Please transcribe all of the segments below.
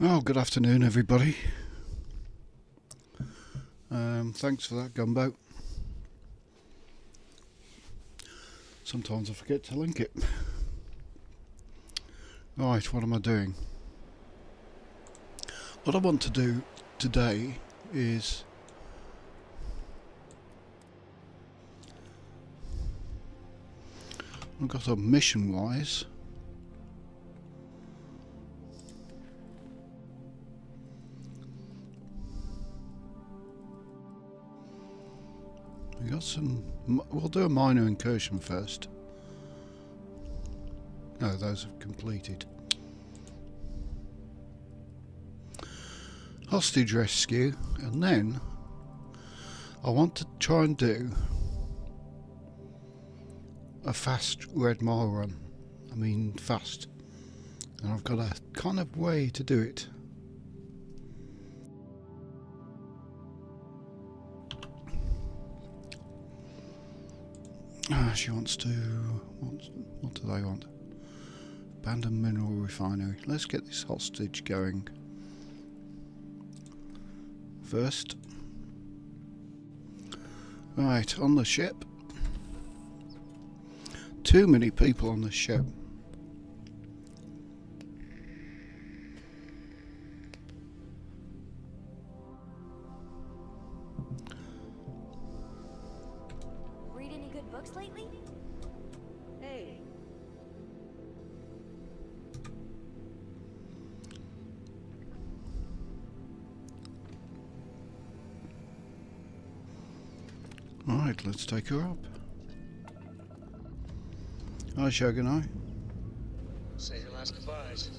Oh, good afternoon, everybody. Thanks for that gunboat. Sometimes I forget to link it. Right, what am I doing? What I want to do today is I've got a mission-wise. We got some. We'll do a minor incursion first. No, those have completed. Hostage rescue, and then I want to try and do a fast Red Mile run. I mean fast. And I've got a kind of way to do it. She wants to... What do they want? Abandoned mineral refinery. Let's get this hostage going first. Right, on the ship. Too many people on the ship. Read any good books lately? Hey. Right, let's take her up. Hi, Shogunai. Say your last goodbyes.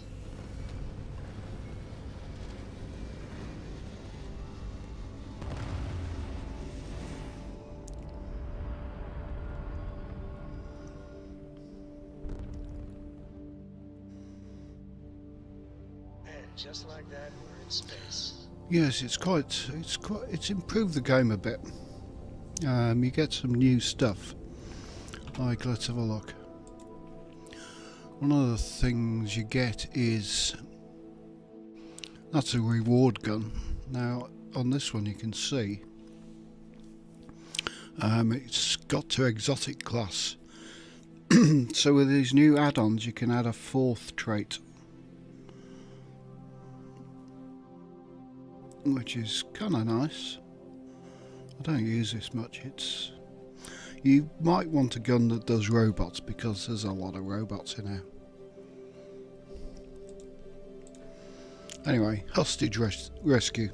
And just like that, we're in space. Yes, it's improved the game a bit. You get some new stuff. Like, let's have a look. One of the things you get is that's a reward gun. Now, on this one, you can see it's got to exotic class. So with these new add-ons, you can add a fourth trait, which is kind of nice. I don't use this much. You might want a gun that does robots because there's a lot of robots in here. Anyway, hostage rescue.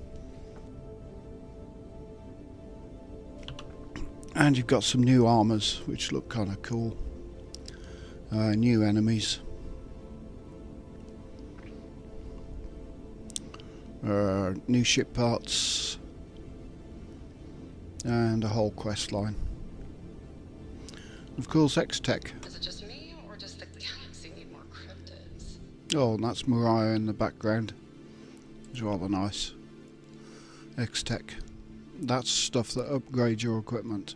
And you've got some new armors which look kind of cool. New enemies. New ship parts. And a whole quest line. Of course, X-Tech. Is it just me, or does the galaxy need more cryptids? Oh, and that's Mariah in the background. It's rather nice. X-Tech. That's stuff that upgrades your equipment.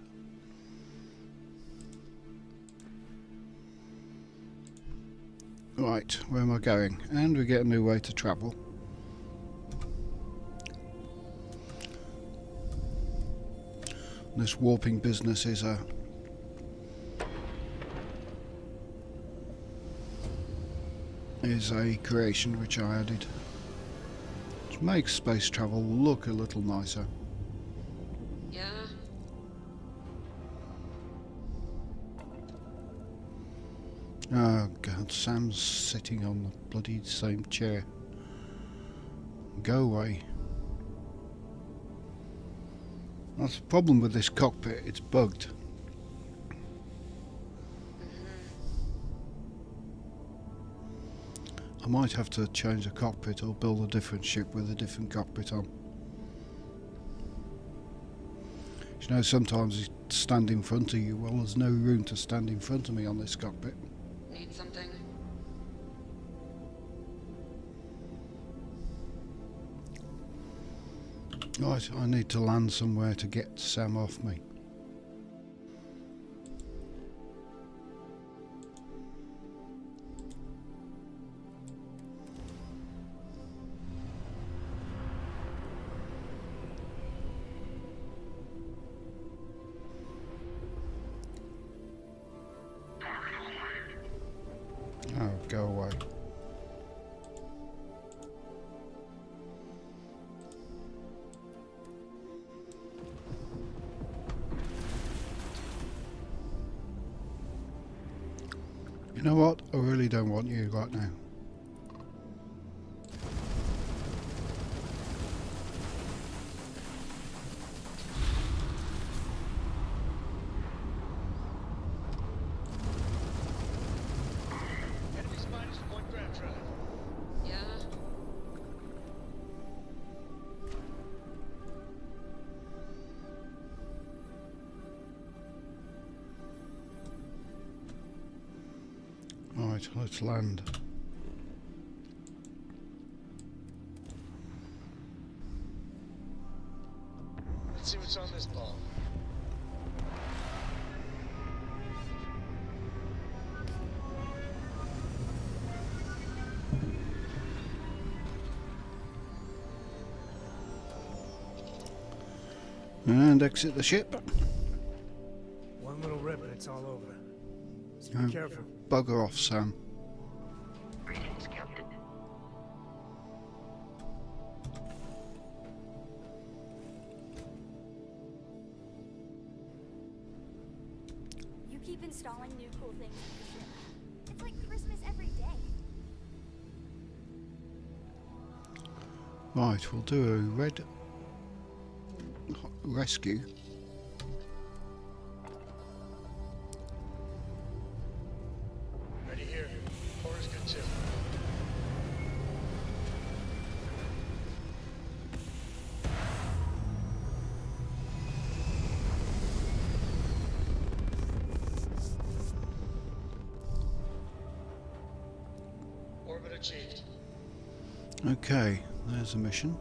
Right, where am I going? And we get a new way to travel. This warping business is a creation which I added, which makes space travel look a little nicer. Yeah. Oh God, Sam's sitting on the bloody same chair. Go away. That's the problem with this cockpit, it's bugged. I might have to change the cockpit or build a different ship with a different cockpit on. You know, sometimes you stand in front of you. Well, there's no room to stand in front of me on this cockpit. Need something? Right, I need to land somewhere to get Sam off me. go away. You know what? I really don't want you right now. Enemy spiders at Point Grab Drive. Yeah. Right, let's land. Let's see what's on this ball. And exit the ship. One little rip and it's all over. So be Oh. careful. Bugger off, Sam. Greetings, Captain. You keep installing new cool things in the ship. It's like Christmas every day. Right, we'll do a red rescue. Ready here. Four is good too. Orbit achieved. Okay, there's a mission.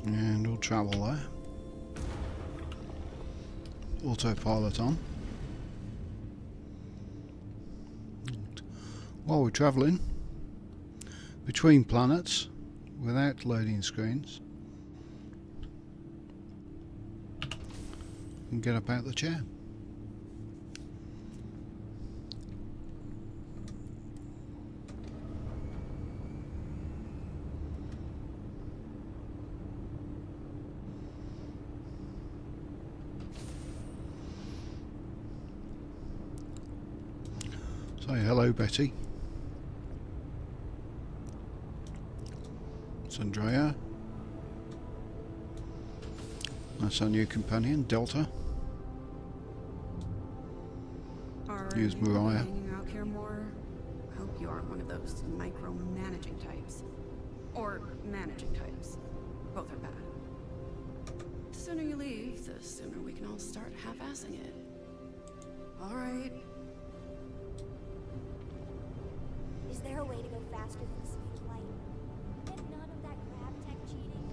And we'll travel there. Autopilot on. And while we're travelling between planets without loading screens, and get up out the chair. Say hello, Betty. It's Andrea. That's our new companion, Delta. Are Here's you Mariah. hanging out here more? Hope you aren't one of those micromanaging types. Or managing types. Both are bad. The sooner you leave, the sooner we can all start half-assing it. Alright. Is there a way to go faster than the speed of light? And none of that grab tech cheating?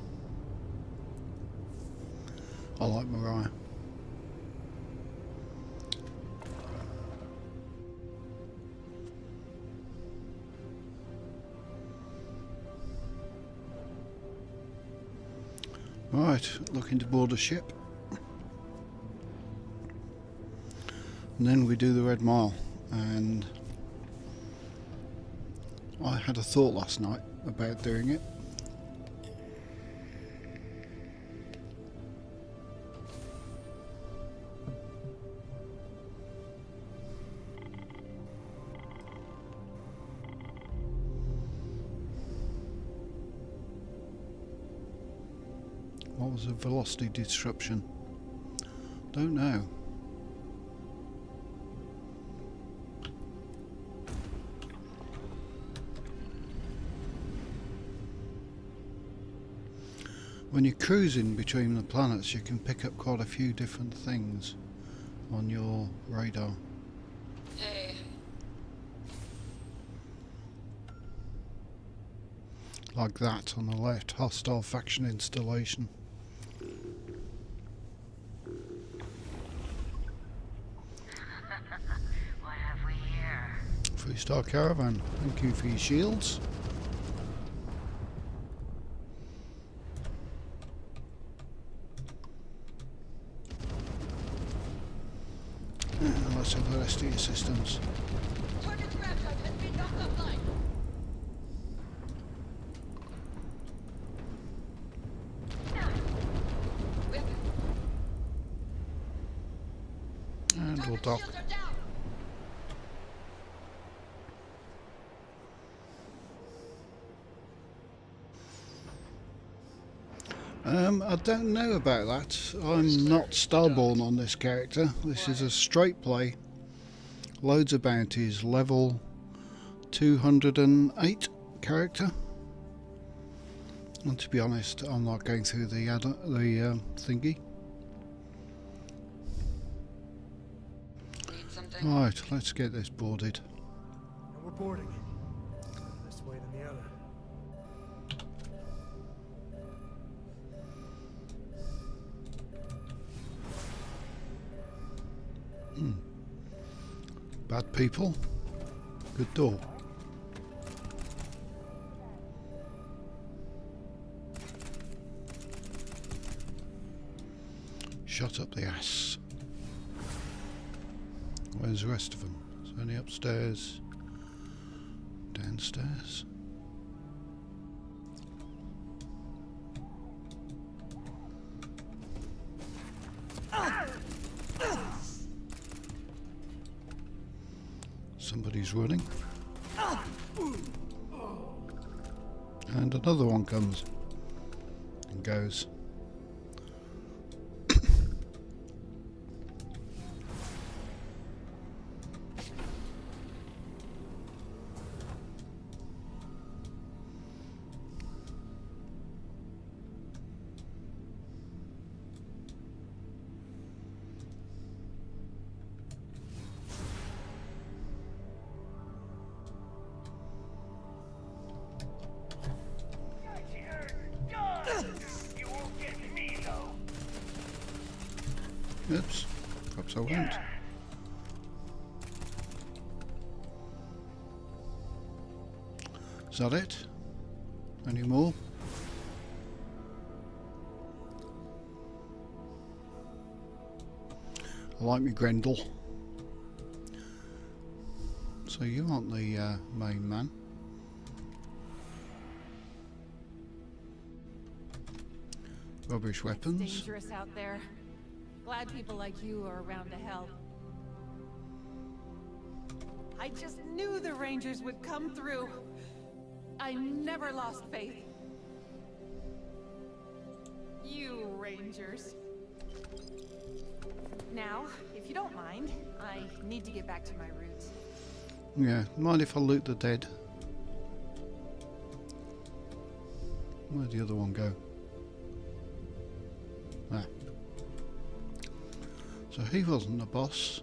I like Mariah. Right, looking to board a ship. And then we do the Red Mile. And I had a thought last night about doing it. What was a velocity disruption? Don't know. When you're cruising between the planets, you can pick up quite a few different things on your radar. Hey. Like that on the left, hostile faction installation. What have we here? Freestar Caravan, thank you for your shields. to the rest of your systems. Target's grav drive has been knocked offline. And we'll dock. Shields are down. I don't know about that. I'm not Starborn on this character. This is a straight play. Loads of bounties. Level 208 character. And to be honest, I'm not going through the thingy. Need something? Right, let's get this boarded. And we're boarding. This way than the other. Bad people. Good door. Shut up the ass. Where's the rest of them? It's only upstairs. Downstairs. Somebody's running. And another one comes and goes. Oops, perhaps I won't. Is that it? Any more? I like me Grendel. So you aren't the main man. Rubbish weapons. Dangerous out there. Glad people like you are around to help. I just knew the Rangers would come through. I never lost faith. You Rangers. Now, if you don't mind, I need to get back to my roots. Yeah, mind if I loot the dead? Where'd the other one go? Ah. So he wasn't the boss.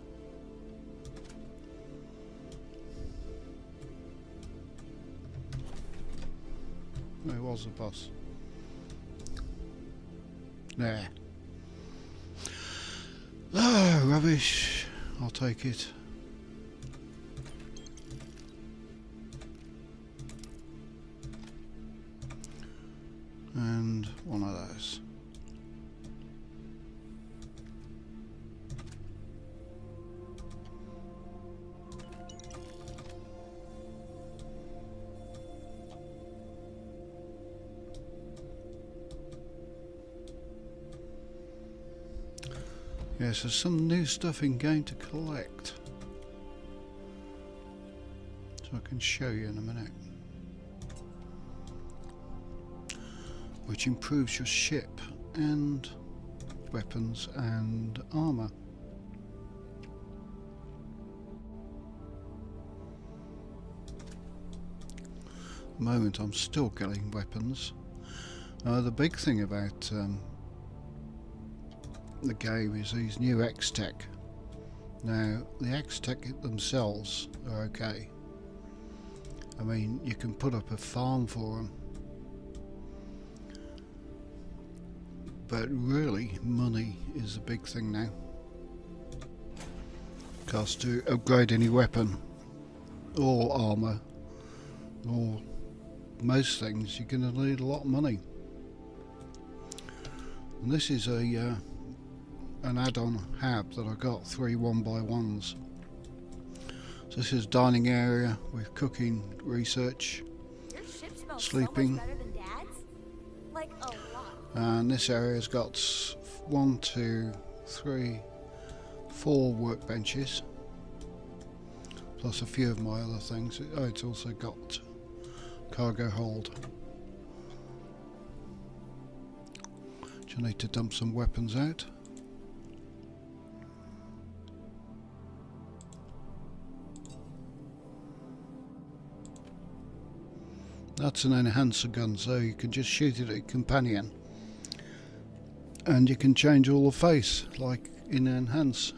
No, he was the boss. There. Ah, rubbish. I'll take it. And one of those. Yes, there's some new stuff in game to collect. So I can show you in a minute. Which improves your ship and weapons and armour. At the moment I'm still getting weapons. The big thing about the game is these new X-Tech. Now the X-Tech themselves are okay. I mean, you can put up a farm for them. But really, money is the big thing now. Because to upgrade any weapon or armour or most things, you're going to need a lot of money. And this is a an add-on hab that I got, 3 1x1s. So this is dining area with cooking, research, Your ship smells sleeping. so much better than Dad's. Like a lot. And this area's got 1, 2, 3, 4 workbenches, plus a few of my other things. Oh, it's also got cargo hold. Do you need to dump some weapons out? That's an enhancer gun, so you can just shoot it at your companion. And you can change all the face, like in Enhance.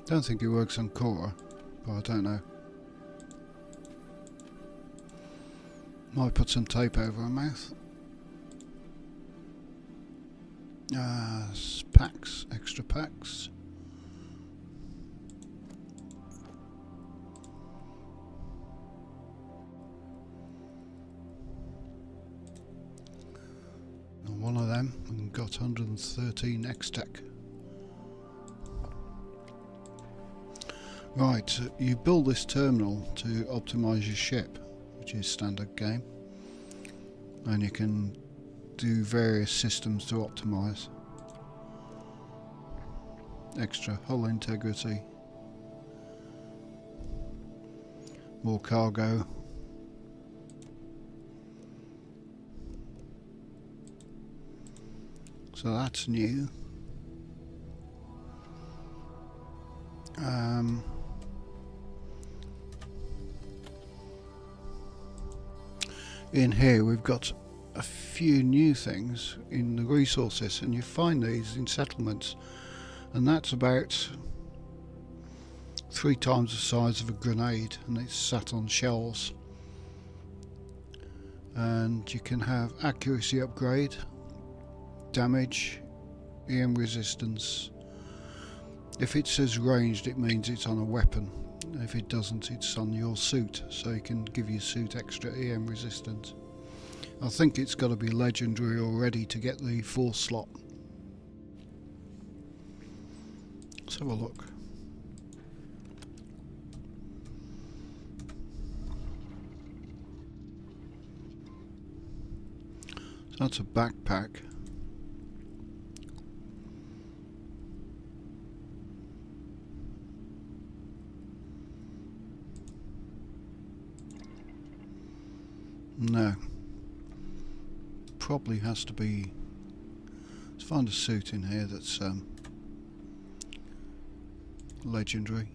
Don't think it works on Cora, but I don't know. Might put some tape over her mouth. Packs, extra packs. And one of them and got 113 X-Tech. Right, you build this terminal to optimize your ship, which is standard game, and you can do various systems to optimize. Extra hull integrity, more cargo, so that's new. In here we've got a few new things in the resources, and you find these in settlements, and that's about 3 times the size of a grenade, and it's sat on shelves. And you can have accuracy upgrade, damage, EM resistance. If it says ranged, it means it's on a weapon. If it doesn't, it's on your suit, so you can give your suit extra EM resistance. I think it's got to be legendary already to get the 4 slot. Let's have a look. So that's a backpack. No. Probably has to be. Let's find a suit in here that's legendary.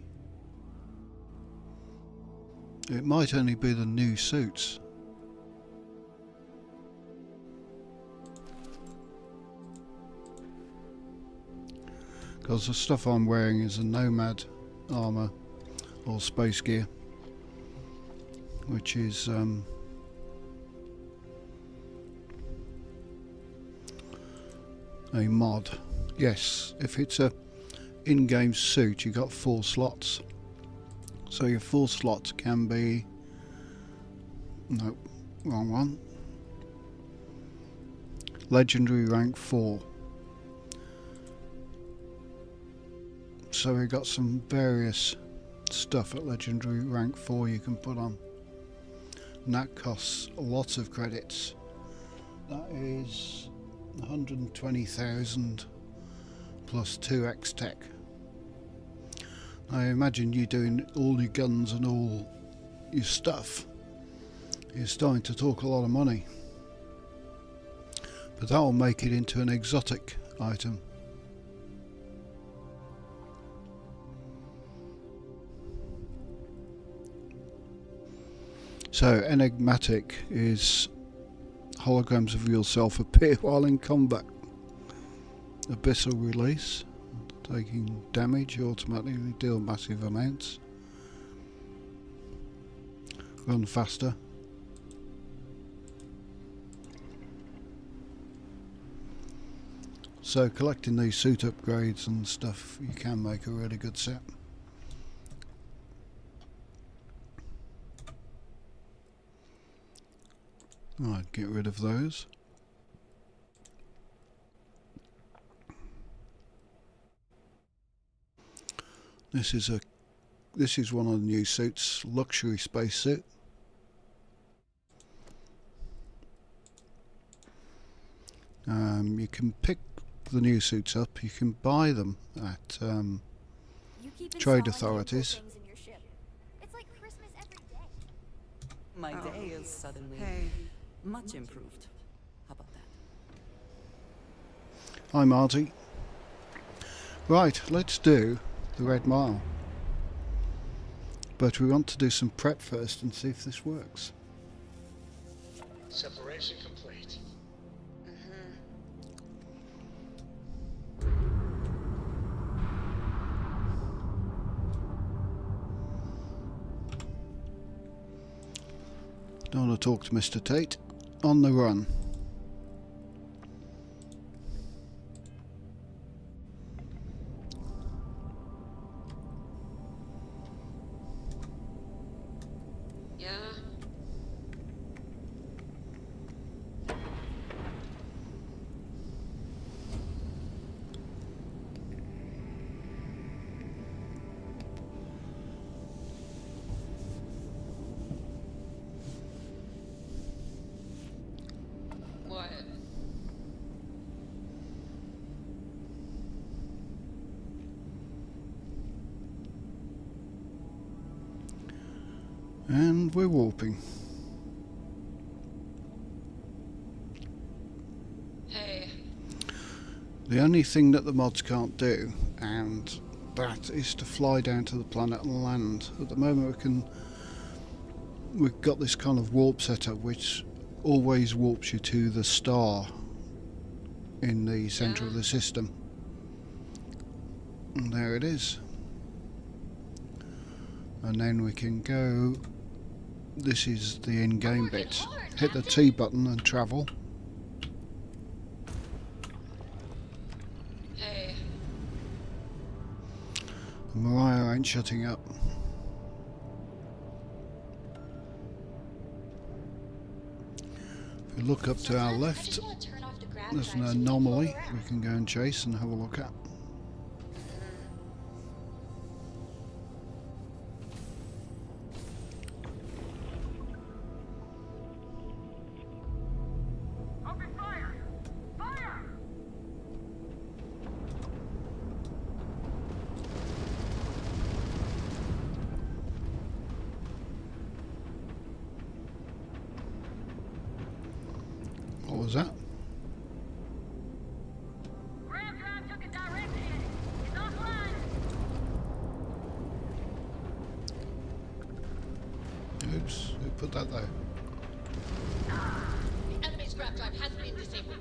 It might only be the new suits. Because the stuff I'm wearing is a Nomad armour or space gear, which is a mod. Yes, if it's a in-game suit, you got 4 slots. So your 4 slots can be, no, wrong one. Legendary rank 4. So we've got some various stuff at legendary rank 4 you can put on, and that costs lots of credits. That is 120,000 plus 2 X-Tech. I imagine you doing all your guns and all your stuff, you're starting to talk a lot of money, but that will make it into an exotic item. So enigmatic is holograms of yourself appear while in combat. Abyssal release, taking damage, you automatically deal massive amounts. Run faster. So collecting these suit upgrades and stuff, you can make a really good set. I'd get rid of those. This is one of the new suits, luxury spacesuit. You can pick the new suits up. You can buy them at You keep trade installing new authorities. things in your ship. It's like Christmas every day. My Oh. day is suddenly Hey. much improved. How about that? Hi Marty. Right, let's do the Red Mile. But we want to do some prep first and see if this works. Separation complete. Don't want to talk to Mr. Tate. On the run. Yeah. What? And we're warping. Hey. The only thing that the mods can't do, and that is to fly down to the planet and land. At the moment we've got this kind of warp setup which always warps you to the star in the centre of the system. And there it is. And then we can go, this is the in-game bit. Hit the T button and travel. Hey. Mariah ain't shutting up. If we look up to our left, there's an anomaly we can go and chase and have a look at. What was that? Oops, who put that there? The enemy's grab drive has been disabled.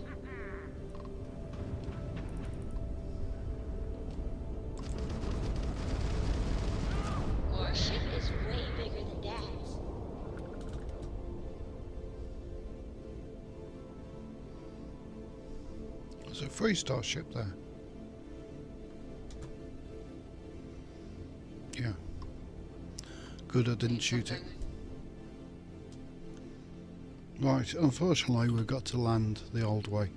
Our ship is way bigger than Dad's. There's a 3-star ship there. Yeah. Good I didn't shoot it. Right, unfortunately we've got to land the old way.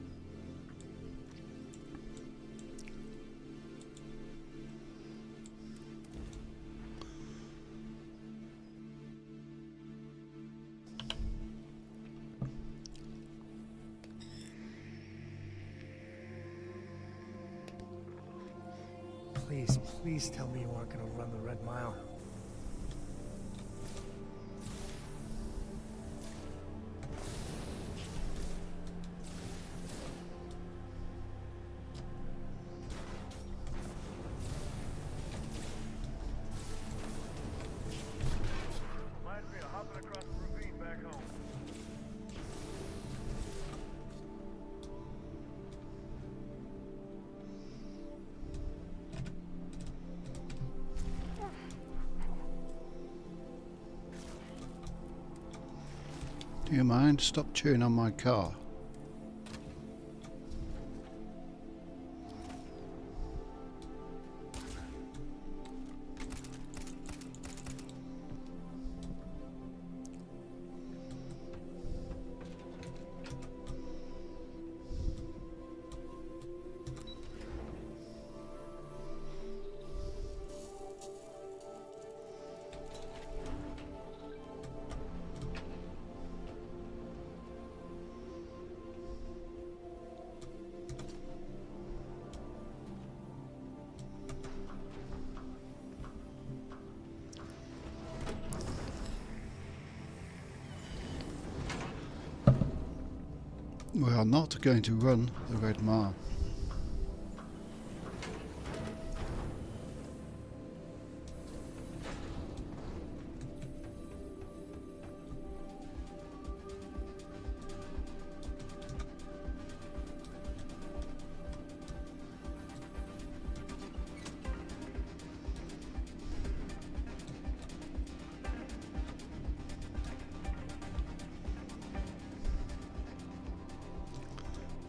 Please, please tell me you aren't gonna run the Red Mile. Reminds me of hopping across the ravine back home. Do you mind? Stop chewing on my car. We are not going to run the Red Mile.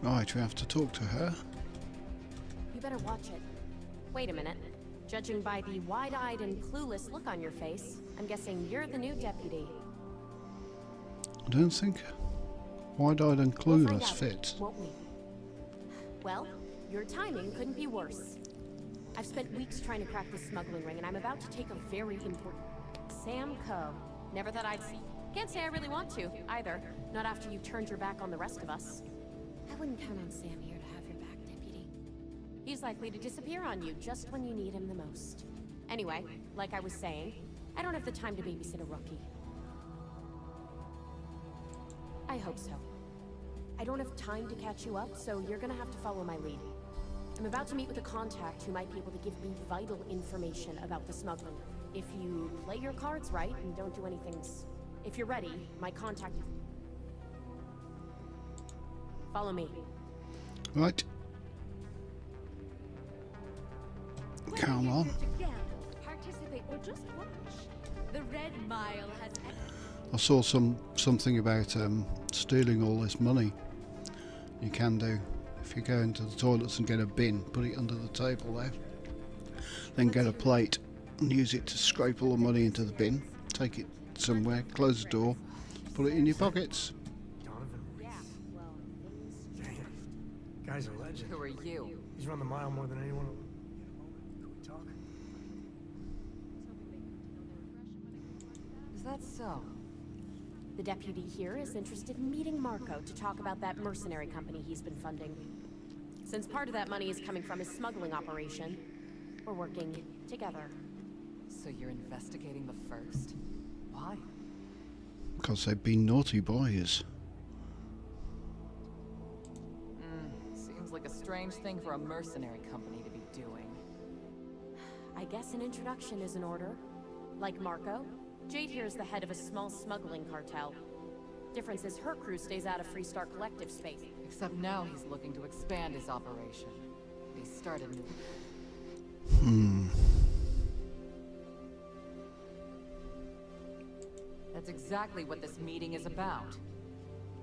Right, we have to talk to her. You better watch it. Wait a minute. Judging by the wide-eyed and clueless look on your face, I'm guessing you're the new deputy. I don't think wide-eyed and We'll find clueless out, fits. won't we? Well, your timing couldn't be worse. I've spent weeks trying to crack this smuggling ring, and I'm about to take a very important... Sam Coe. Never that I'd see... Can't say I really want to, either. Not after you turned your back on the rest of us. I wouldn't count on Sam here to have your back, Deputy. He's likely to disappear on you just when you need him the most. Anyway, like I was saying, I don't have the time to babysit a rookie. I hope so. I don't have time to catch you up, so you're gonna have to follow my lead. I'm about to meet with a contact who might be able to give me vital information about the smuggling. If you play your cards right and don't do anything... If you're ready, my contact... Follow me. Right. Come on. Participate or just watch. The Red Mile has... I saw something about stealing all this money. You can do. If you go into the toilets and get a bin, put it under the table there. Then get a plate and use it to scrape all the money into the bin. Take it somewhere, close the door, put it in your pockets. Guy's a legend. Who are you? He's run the mile more than anyone. Can we talk? Is that so? The deputy here is interested in meeting Marco to talk about that mercenary company he's been funding. Since part of that money is coming from his smuggling operation, we're working together. So you're investigating the first? Why? Because they've been naughty boys. Seems like a strange thing for a mercenary company to be doing. I guess an introduction is in order. Like Marco, Jade here is the head of a small smuggling cartel. Difference is her crew stays out of Freestar Collective space. Except now he's looking to expand his operation. He started new... That's exactly what this meeting is about.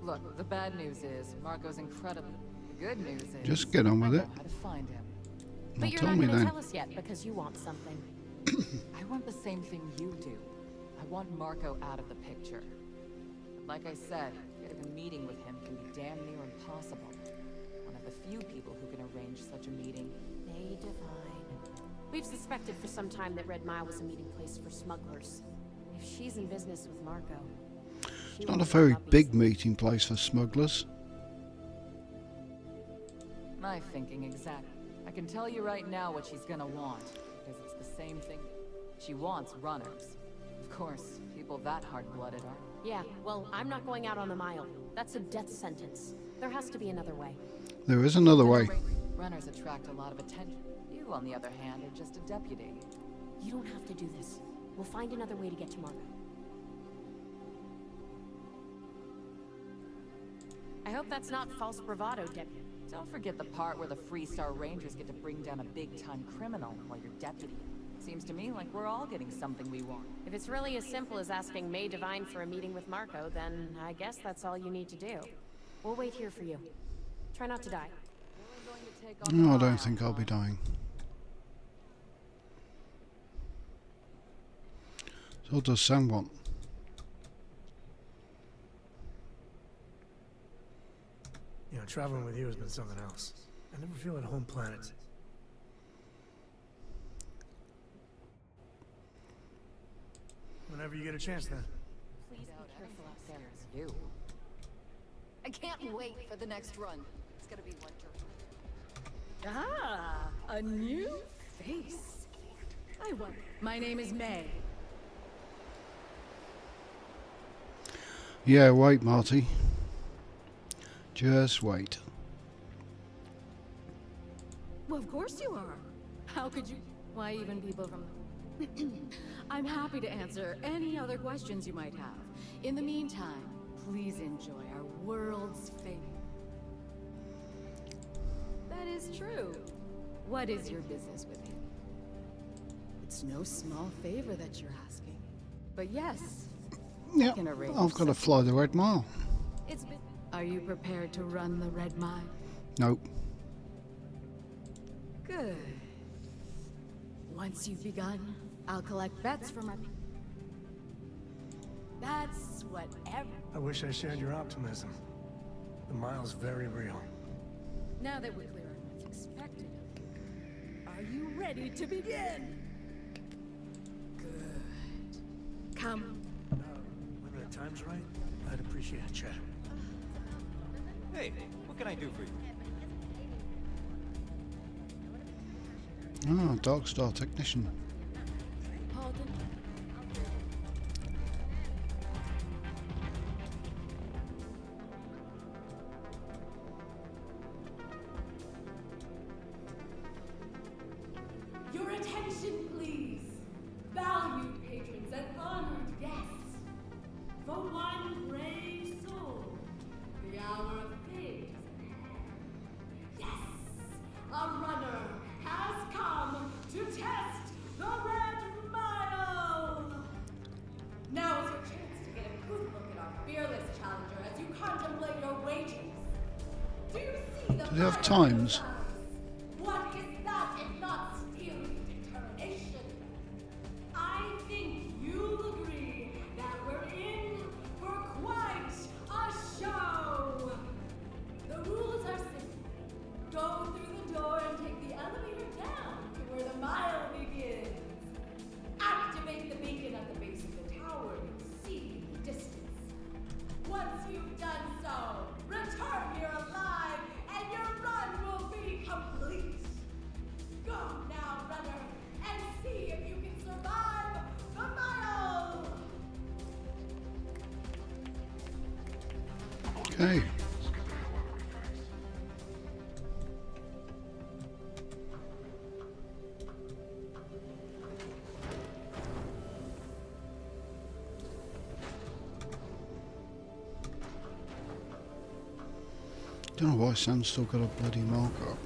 Look, the bad news is Marco's incredible. The good news is... Just get on with I it. know how to find him. But you're tell not me going to then. tell us yet because you want something. I want the same thing you do. I want Marco out of the picture. But like I said, getting a meeting with him can be damn near impossible. One of the few people who can arrange such a meeting. May divine. We've suspected for some time that Red Mile was a meeting place for smugglers. If she's in business with Marco... It's not a very big meeting place for smugglers. My thinking exactly. I can tell you right now what she's gonna want, because it's the same thing. She wants runners. Of course, people that hard-blooded are. Yeah, well, I'm not going out on the mile. That's a death sentence. There has to be another way. There is another way. Runners attract a lot of attention. You, on the other hand, are just a deputy. You don't have to do this. We'll find another way to get to Marco. I hope that's not false bravado, Deputy. Don't forget the part where the Freestar Rangers get to bring down a big-time criminal while you're deputy. Seems to me like we're all getting something we want. If it's really as simple as asking May Divine for a meeting with Marco, then I guess that's all you need to do. We'll wait here for you. Try not to die. No, I don't think I'll be dying. So what does Sam want? You know, traveling with you has been something else. I never feel at home planet. Whenever you get a chance, then. Please be careful out there. It's you. I can't wait for the next run. It's gonna be winter. Ah, a new face. I wonder. My name is May. Yeah, wait, Marty. Just wait. Well, of course you are. How could you? Why even people from... I'm happy to answer any other questions you might have. In the meantime, please enjoy our world's famous... That is true. What is your business with him? It's no small favor that you're asking. But yes, Yeah, can arrange I've got to such- fly the Red Mile. it's been... Are you prepared to run the Red Mile? Nope. Good. Once you've begun, I'll collect bets from our... That's what I wish I shared your optimism. The mile's very real. Now that we're clear on what's expected of you, are you ready to begin? Good. Come. When the time's right, I'd appreciate a chat. Hey, what can I do for you? Ah, Dark Star Technician. Pardon? Your attention, please. Valued patrons and honored guests. For one brave soul, the hour of fate is at hand. Yes, a runner has come to test the Red Mile. Now is your chance to get a good look at our fearless challenger as you contemplate your wagers. Do you see the Do they have fire times? in your eyes? What is that if not steely determination? I think you'll agree that we're in for quite a show. The rules are simple. Go through the door and take the elevator down to where the mile begins. Activate the beacon at the base of the tower you'll see in the distance. Once you've done so, return here alive and your run will be complete. Go now, runner, and see if you can survive the mile. Okay. Don't know why Sam's still got a bloody marker up.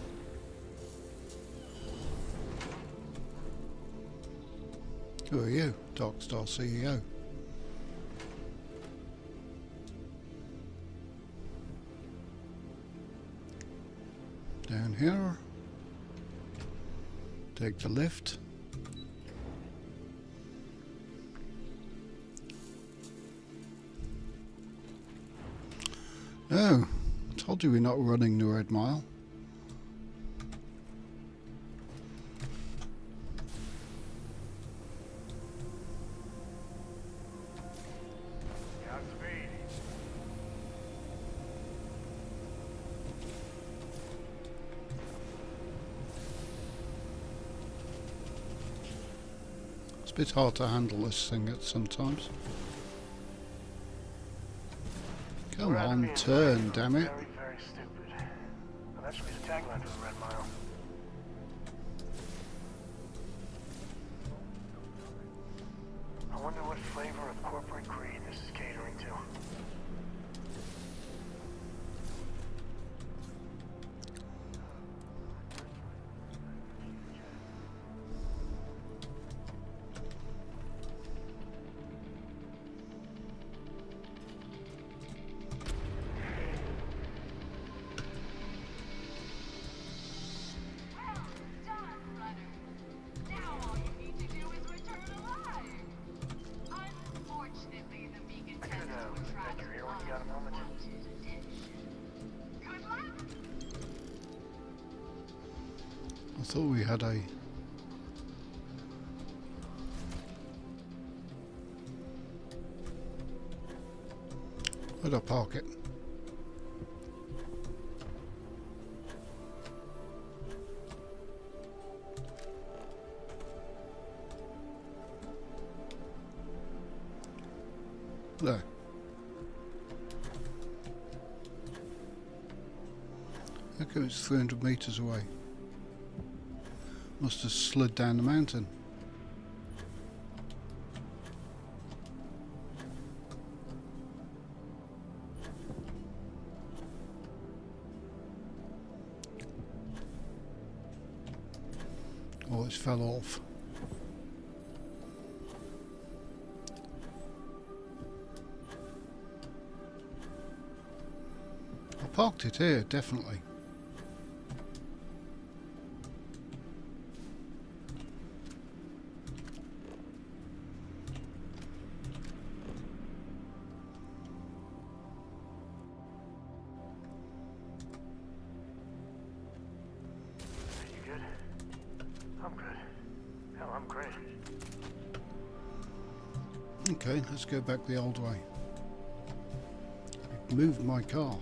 Who are you? Dark Star CEO. Down here. Take the lift. Oh, told you we're not running the Red Mile. Godspeed. It's a bit hard to handle this thing at sometimes. Come on, turn, damn it. Very, very stupid. Now that should be the tagline for the Red Mile. I wonder what flavor of corporate greed this is catering to. I thought we had a... Where'd I park it? There. Look, it's 300 meters away. Must have slid down the mountain. Oh, it's fell off. I parked it here, definitely. You good? I'm good. Hell, I'm great. Okay, let's go back the old way. I've moved my car.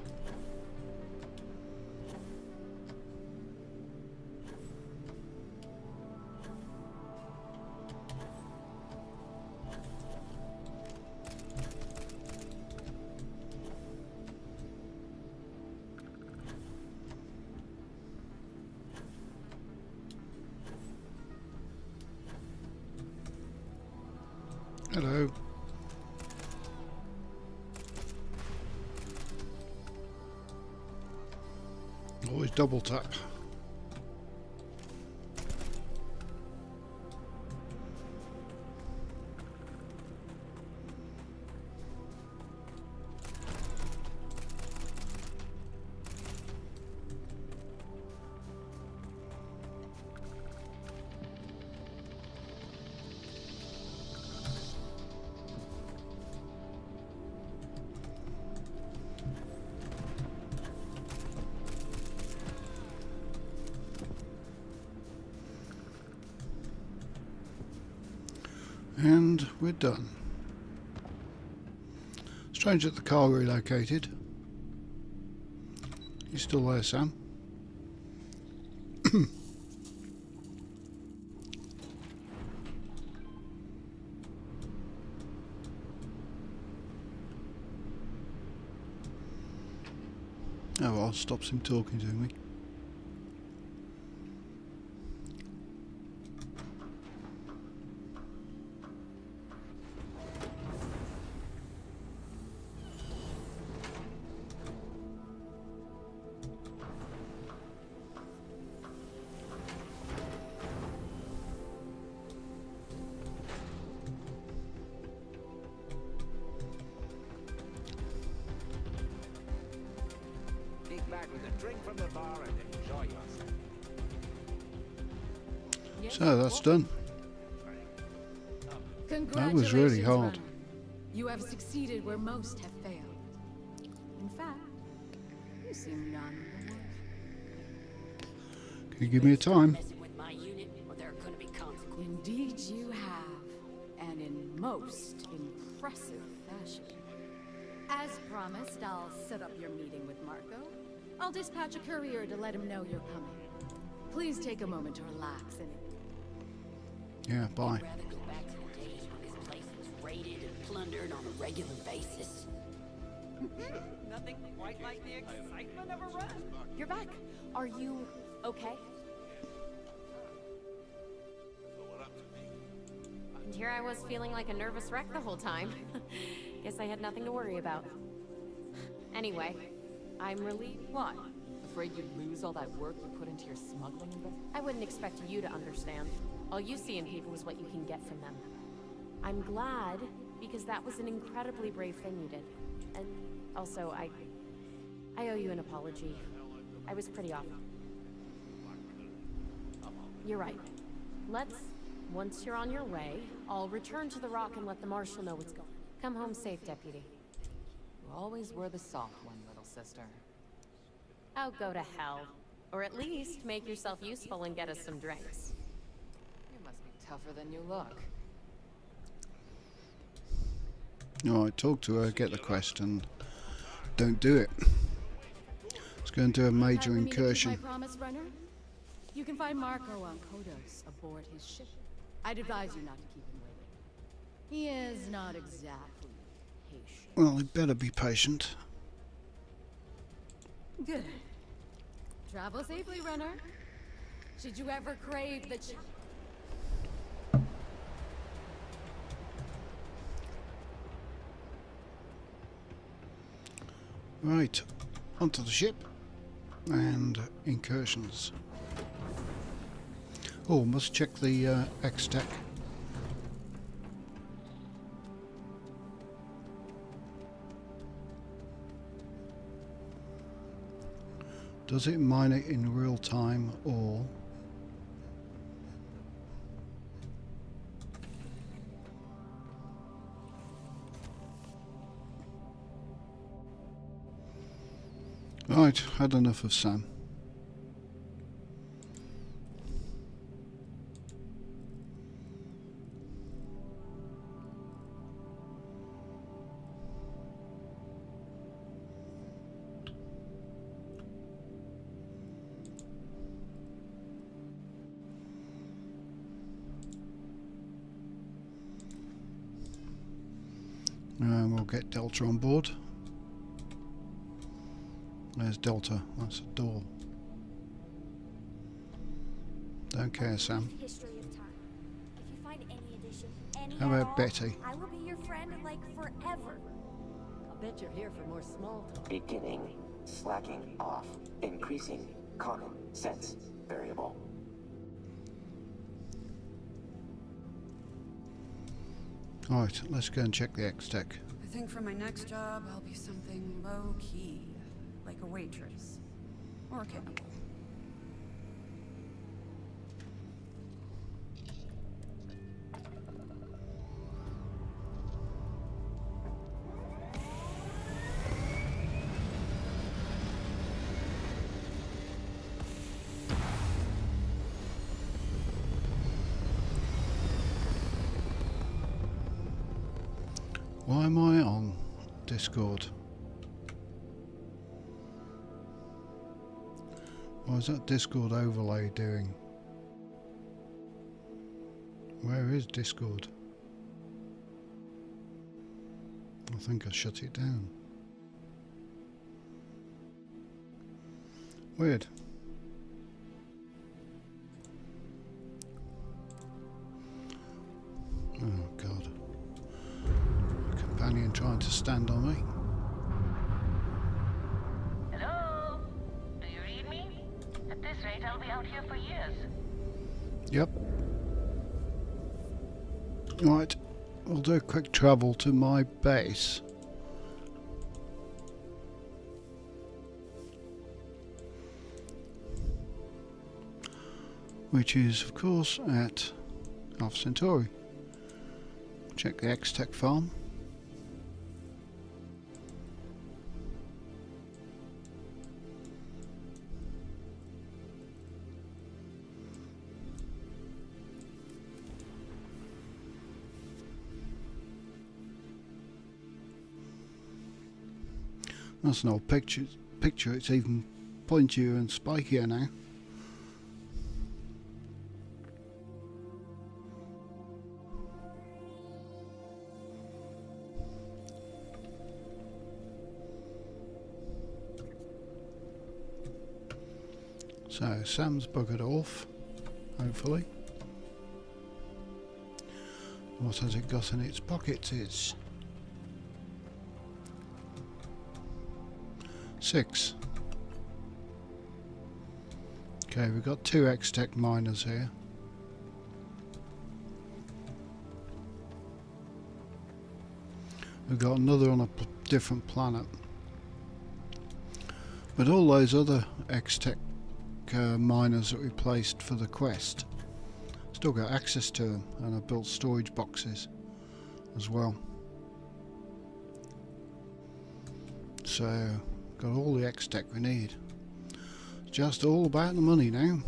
Hello. Always double tap. And we're done. Strange that the car relocated. You still there, Sam? Oh well, stops him talking to me. Back with a drink from the bar and enjoy yourself. So that's done. That was really hard. Runner. You have succeeded where most have failed. In fact, you seem none the worse. Can you give me a time? Messing with my unit, or there are going to be consequences. Indeed you have, and in most impressive fashion. As promised, I'll set up your meeting with Marco. I'll dispatch a courier to let him know you're coming. Please take a moment to relax and... Yeah, bye. I'd rather go back to the days when this place was raided and plundered on a regular basis. Nothing quite like the excitement of a run. You're back. Are you okay? And here I was feeling like a nervous wreck the whole time. Guess I had nothing to worry about. Anyway, I'm relieved. Why? Afraid you'd lose all that work you put into your smuggling investment? I wouldn't expect you to understand. All you see in people is what you can get from them. I'm glad, because that was an incredibly brave thing you did. And also, I owe you an apology. I was pretty off. You're right. Once you're on your way, I'll return to the Rock and let the Marshal know what's going on. Come home safe, Deputy. You always were the soft one, little sister. Oh, go to hell. Or at least make yourself useful and get us some drinks. You must be tougher than you look. Alright, talk to her, get the quest, and don't do it. Let's go and do a major Have me to keep incursion. my promise, Runner? You can find Marco on Kodos aboard his ship. I'd advise you not to keep him waiting. He is not exactly patient. Well, he better be patient. Good. Travel safely, runner. Should you ever crave the Right, onto the ship and incursions. Oh, must check the X-Tech. Does it mine it in real time or... Right, had enough of Sam. And we'll get Delta on board. There's Delta, that's a door. Don't care, Sam. History of time. If you find any addition, any How at about all, Betty? I will be your friend like forever. I'll bet you're here for more small talk. Beginning, slacking off, increasing, common sense variable. Alright, let's go and check the X-Tech. I think for my next job, I'll be something low-key, like a waitress. Or a cannibal. Why am I on Discord? What is that Discord overlay doing? Where is Discord? I think I shut it down. Weird. Oh God. Companion trying to stand on me. Hello? Do you read me? At this rate, I'll be out here for years. Yep. Right, we'll do a quick travel to my base. Which is, of course, at Alpha Centauri. Check the X-Tech farm. That's an old picture. It's even pointier and spikier now. So Sam's buggered off, hopefully. What has it got in its pockets? It's 6. Okay, we've got 2 X-Tech miners here. We've got another on a different planet. But all those other X-Tech miners that we placed for the quest, still got access to them, and I built storage boxes as well. So, got all the X-Tech we need. It's just all about the money now.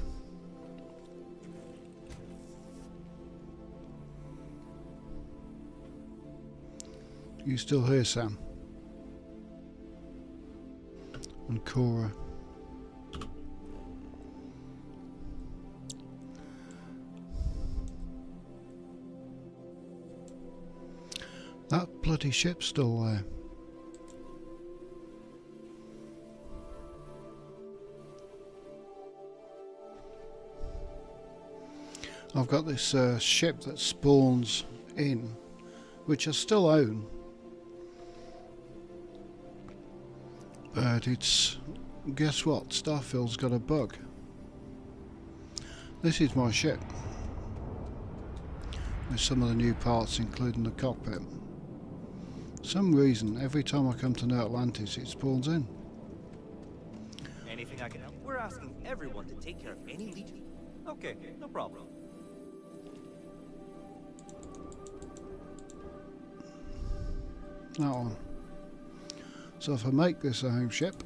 You still here, Sam? And Cora. That bloody ship's still there. I've got this ship that spawns in, which I still own, but it's, guess what, Starfield's got a bug. This is my ship, with some of the new parts including the cockpit. For some reason, every time I come to New Atlantis it spawns in. Anything I can help? We're asking everyone to take care of any leech. Okay, no problem. That one. So if I make this a home ship,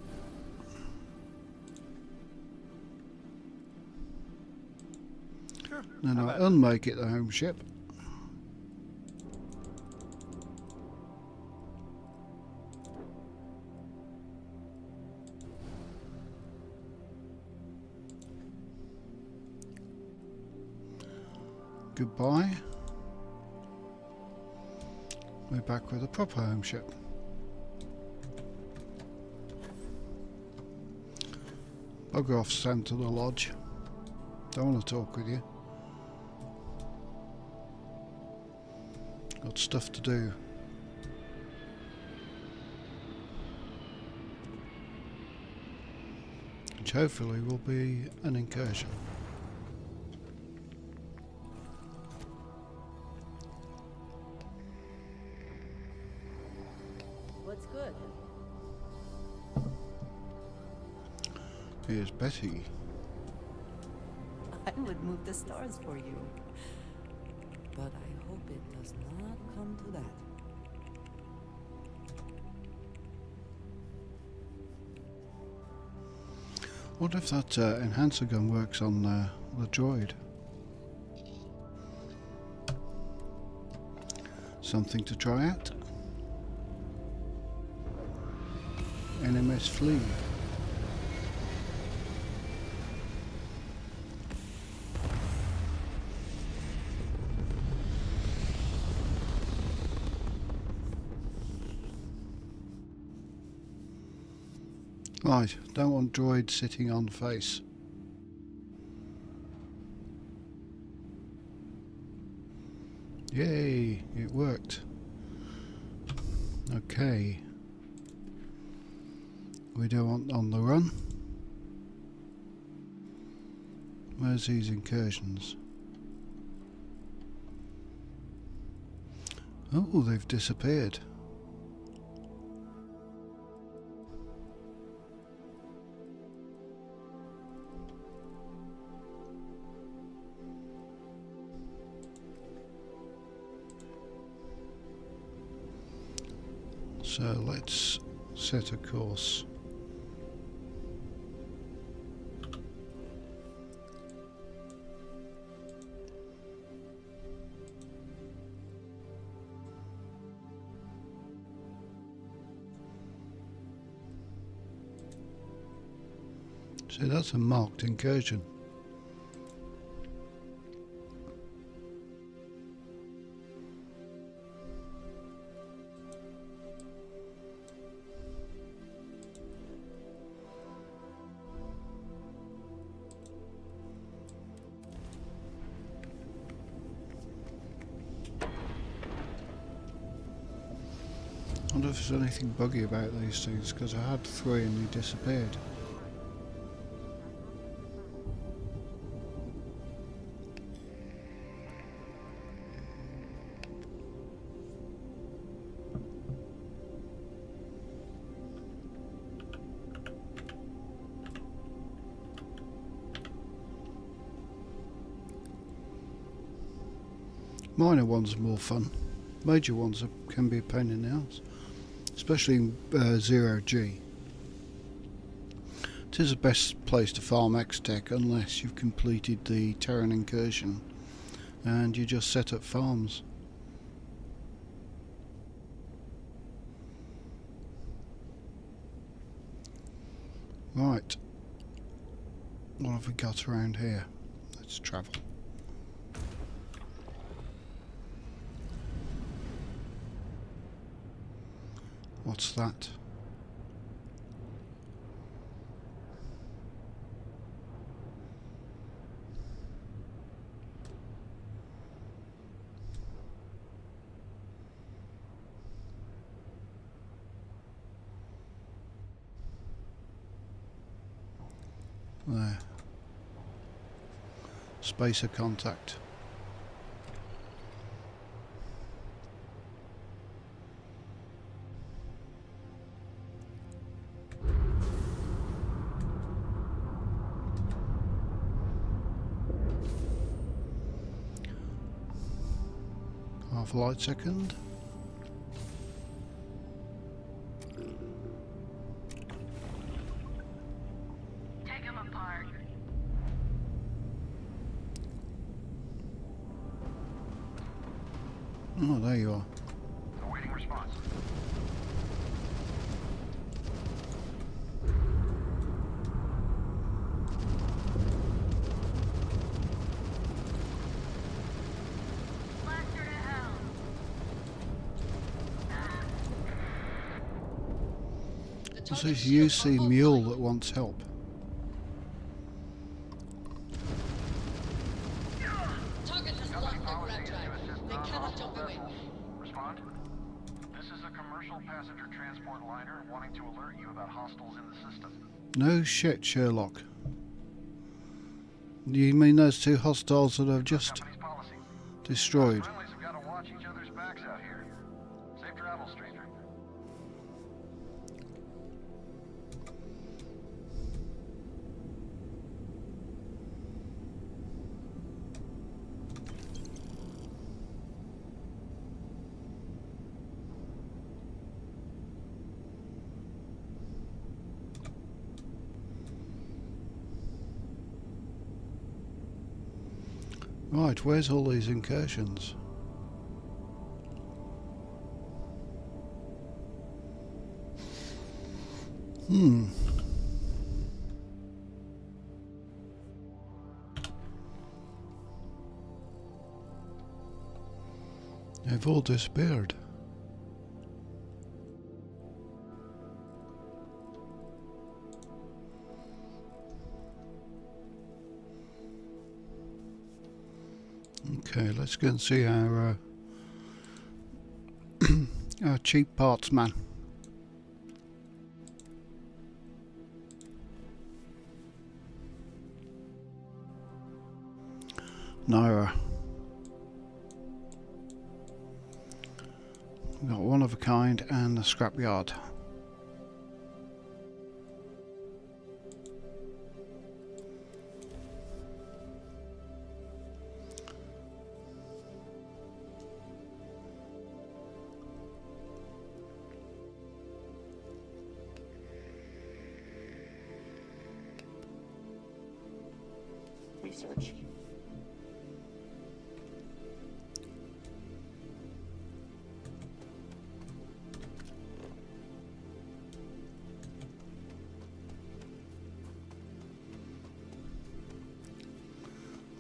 Sure. then I unmake it the home ship. Goodbye. We're back with a proper home ship. Bugger off, Sam, to the lodge. Don't want to talk with you. Got stuff to do. Which hopefully will be an incursion. What's good? Here's Betty. I would move the stars for you. But I hope it does not come to that. What if that enhancer gun works on the droid? Something to try out. NMS Flea. Right, don't want droid sitting on face. Yay, it worked. Okay. We don't want on the run. Where's these incursions? Oh, they've disappeared. So let's set a course. So that's a marked incursion. I wonder if there's anything buggy about these things, because I had 3 and they disappeared. Minor ones are more fun. Major ones can be a pain in the ass, especially in 0G. It is the best place to farm X-Tech unless you've completed the Terran incursion and you just set up farms. Right, what have we got around here? Let's travel. What's that? There. Spacer contact. Half a light second. Take him apart. Oh, there you are. Awaiting response. Blaster to hell. This is UC Mule that wants help. Target has lost their grab drive. They cannot jump away. Respond. This is a commercial passenger transport liner wanting to alert you about hostiles in the system. No shit, Sherlock. You mean those two hostiles that I've just destroyed? Friendlies have got to watch each other's backs out here. Safe travel, stranger. Right, where's all these incursions? They've all disappeared. Okay, let's go and see our our cheap parts man. Naira. We've got one of a kind and the scrapyard. Research.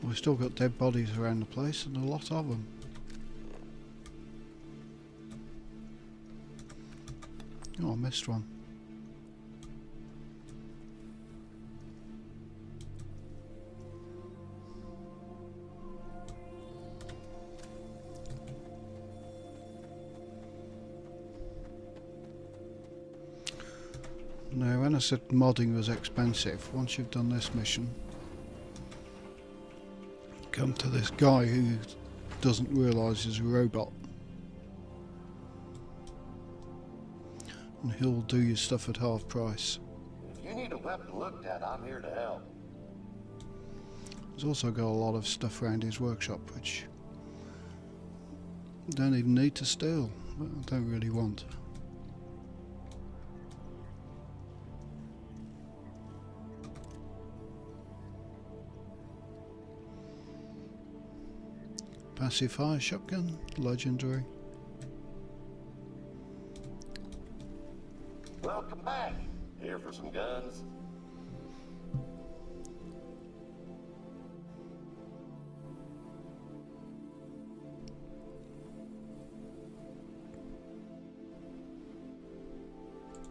We've still got dead bodies around the place and a lot of them. Oh, I missed one. Now, when I said modding was expensive, once you've done this mission, come to this guy who doesn't realise he's a robot. And he'll do your stuff at half price. If you need a weapon looked at, I'm here to help. He's also got a lot of stuff around his workshop which I don't even need to steal, but I don't really want. Passive fire shotgun, legendary. Welcome back. Here for some guns?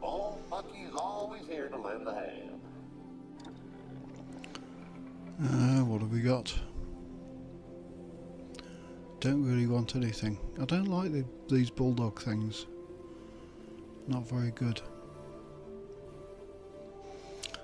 Old Bucky's always here to lend a hand. What have we got? Don't really want anything. I don't like these bulldog things. Not very good.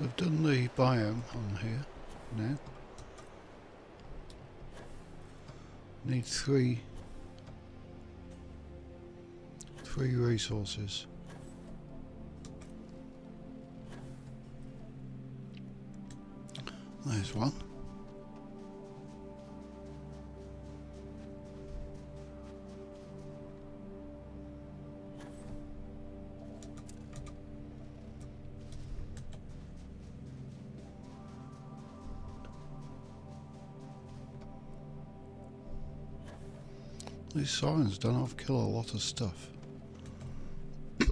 So I've done the biome on here now. Need three resources. There's one. These sirens don't have to kill a lot of stuff. I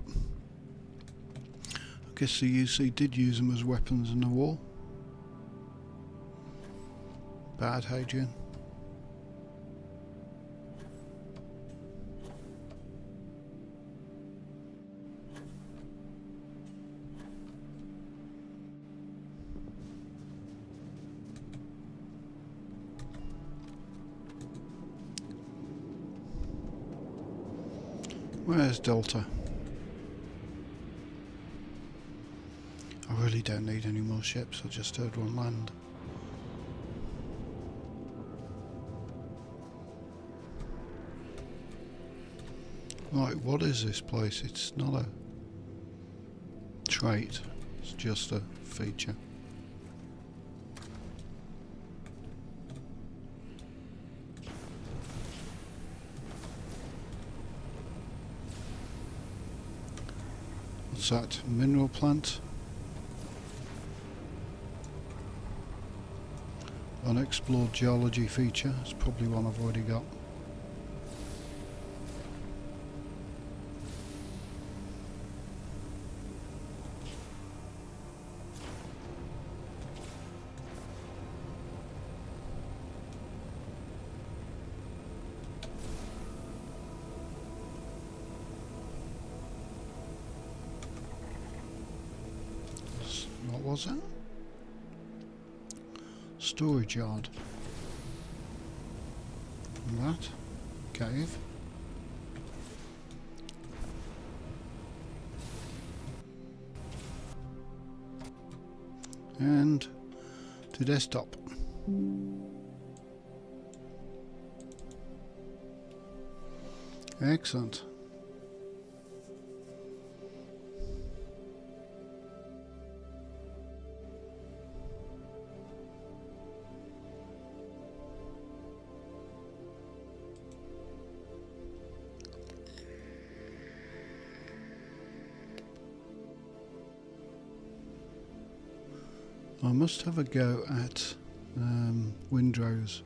guess the UC did use them as weapons in the war. Bad, Hadrian. Where's Delta? I really don't need any more ships, I just heard one land. Right, what is this place? It's not a trait, it's just a feature. What's that? Mineral plant? Unexplored geology feature. It's probably one I've already got. What was that? Storage yard. And that? Cave. And to desktop. Excellent. I must have a go at Windrose.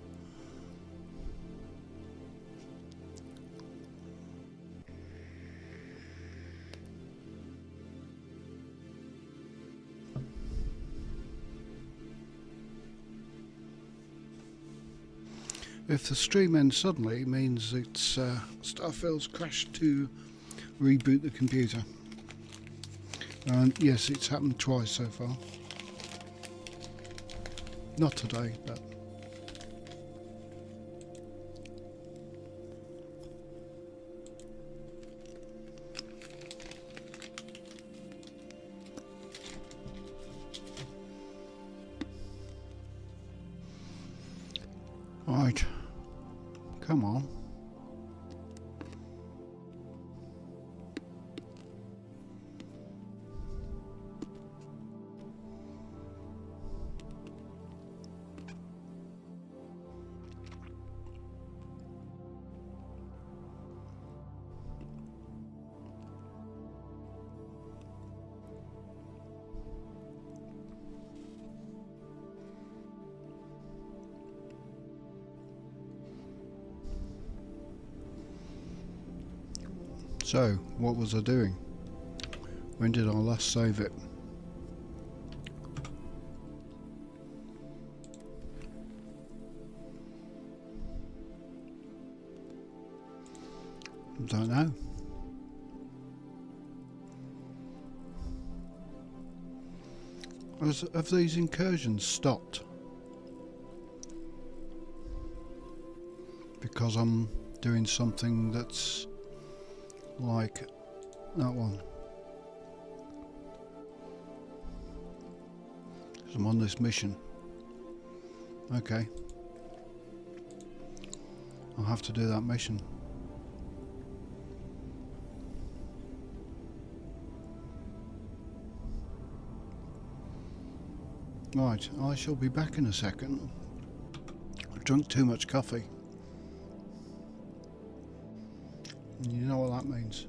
If the stream ends suddenly, it means it's Starfield's crashed to reboot the computer. And yes, it's happened twice so far. Not today, but right. Come on. So, what was I doing? When did I last save it? Don't know. Have these incursions stopped? Because I'm doing something that's like that one. Because I'm on this mission. Okay. I'll have to do that mission. Right, I shall be back in a second. I've drunk too much coffee. You know what that means.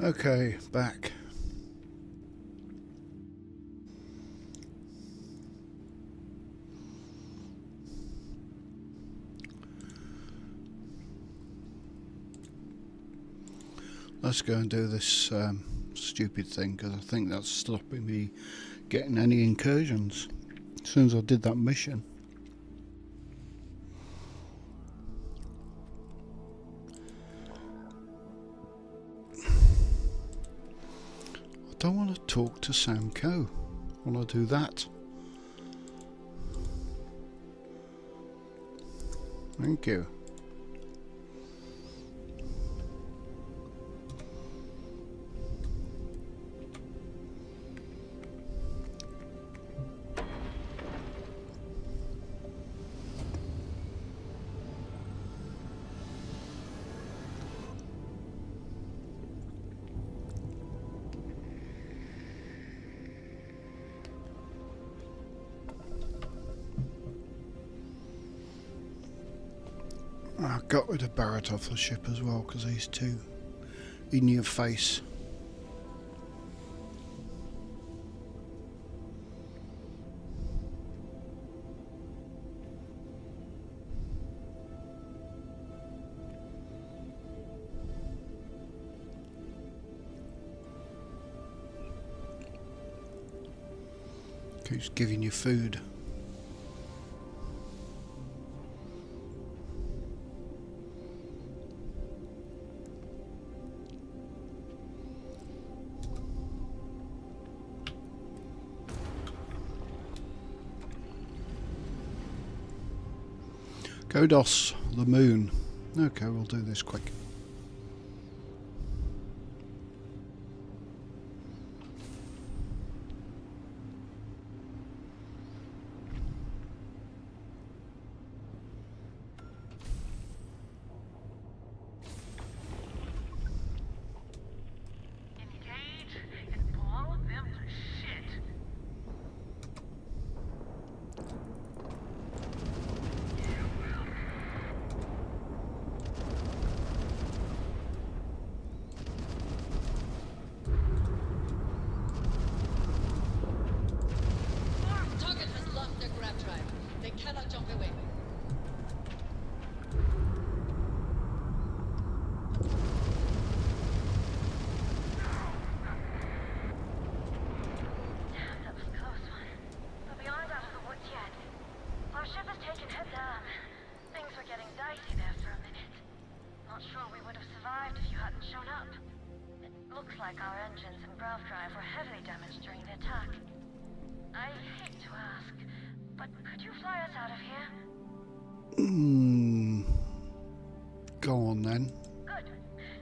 Okay, back. Let's go and do this stupid thing, because I think that's stopping me getting any incursions. As soon as I did that mission. I don't want to talk to Sam Coe. I want to do that. Thank you. I got rid of Barrett off the ship as well because he's too in your face. Keeps giving you food. Godos, the moon. Okay, we'll do this quick. like our engines and grav drive were heavily damaged during the attack. I hate to ask, but could you fly us out of here? Go on then. Good.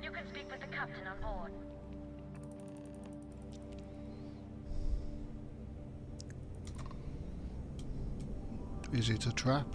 You can speak with the captain on board. Is it a trap?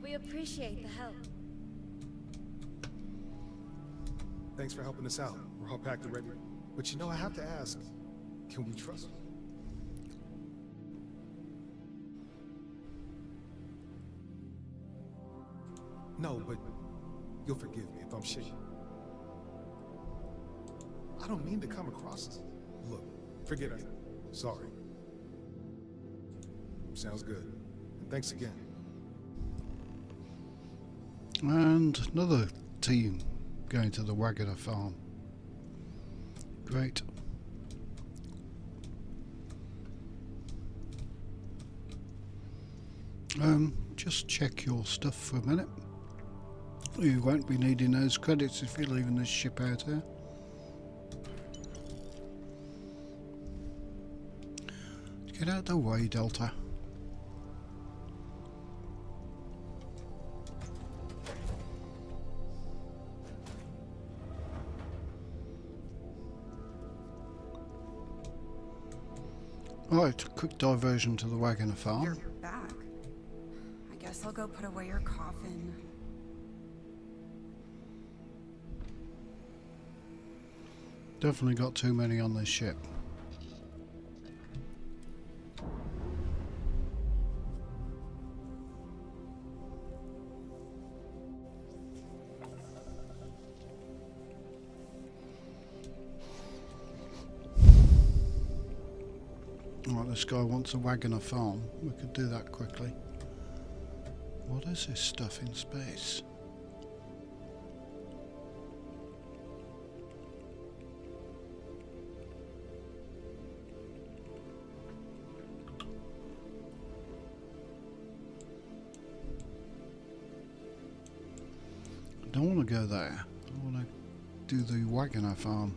We appreciate the help. Thanks for helping us out. We're all packed and ready. But you know, I have to ask, can we trust you? No, but you'll forgive me if I'm shaking. I don't mean to come across as... Look, forget it. Sorry. Sounds good. And thanks again. And another team going to the Wagoner farm. Great. Just check your stuff for a minute. You won't be needing those credits if you're leaving this ship out here. Get out of the way, Delta. Right, quick diversion to the Wagoner farm. You're back. I guess I'll go put away your coffin. Definitely got too many on this ship. Right, this guy wants a Wagoner farm. We could do that quickly. What is this stuff in space? I don't want to go there. I want to do the Wagoner farm,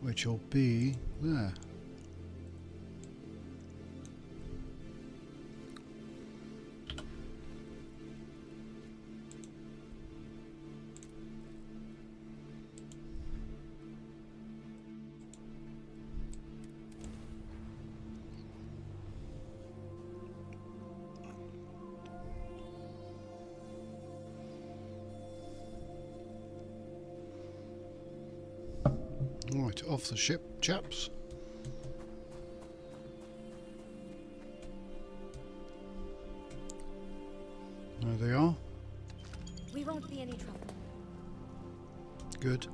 which will be there. Right, off the ship, chaps. There they are. We won't be any trouble. Good.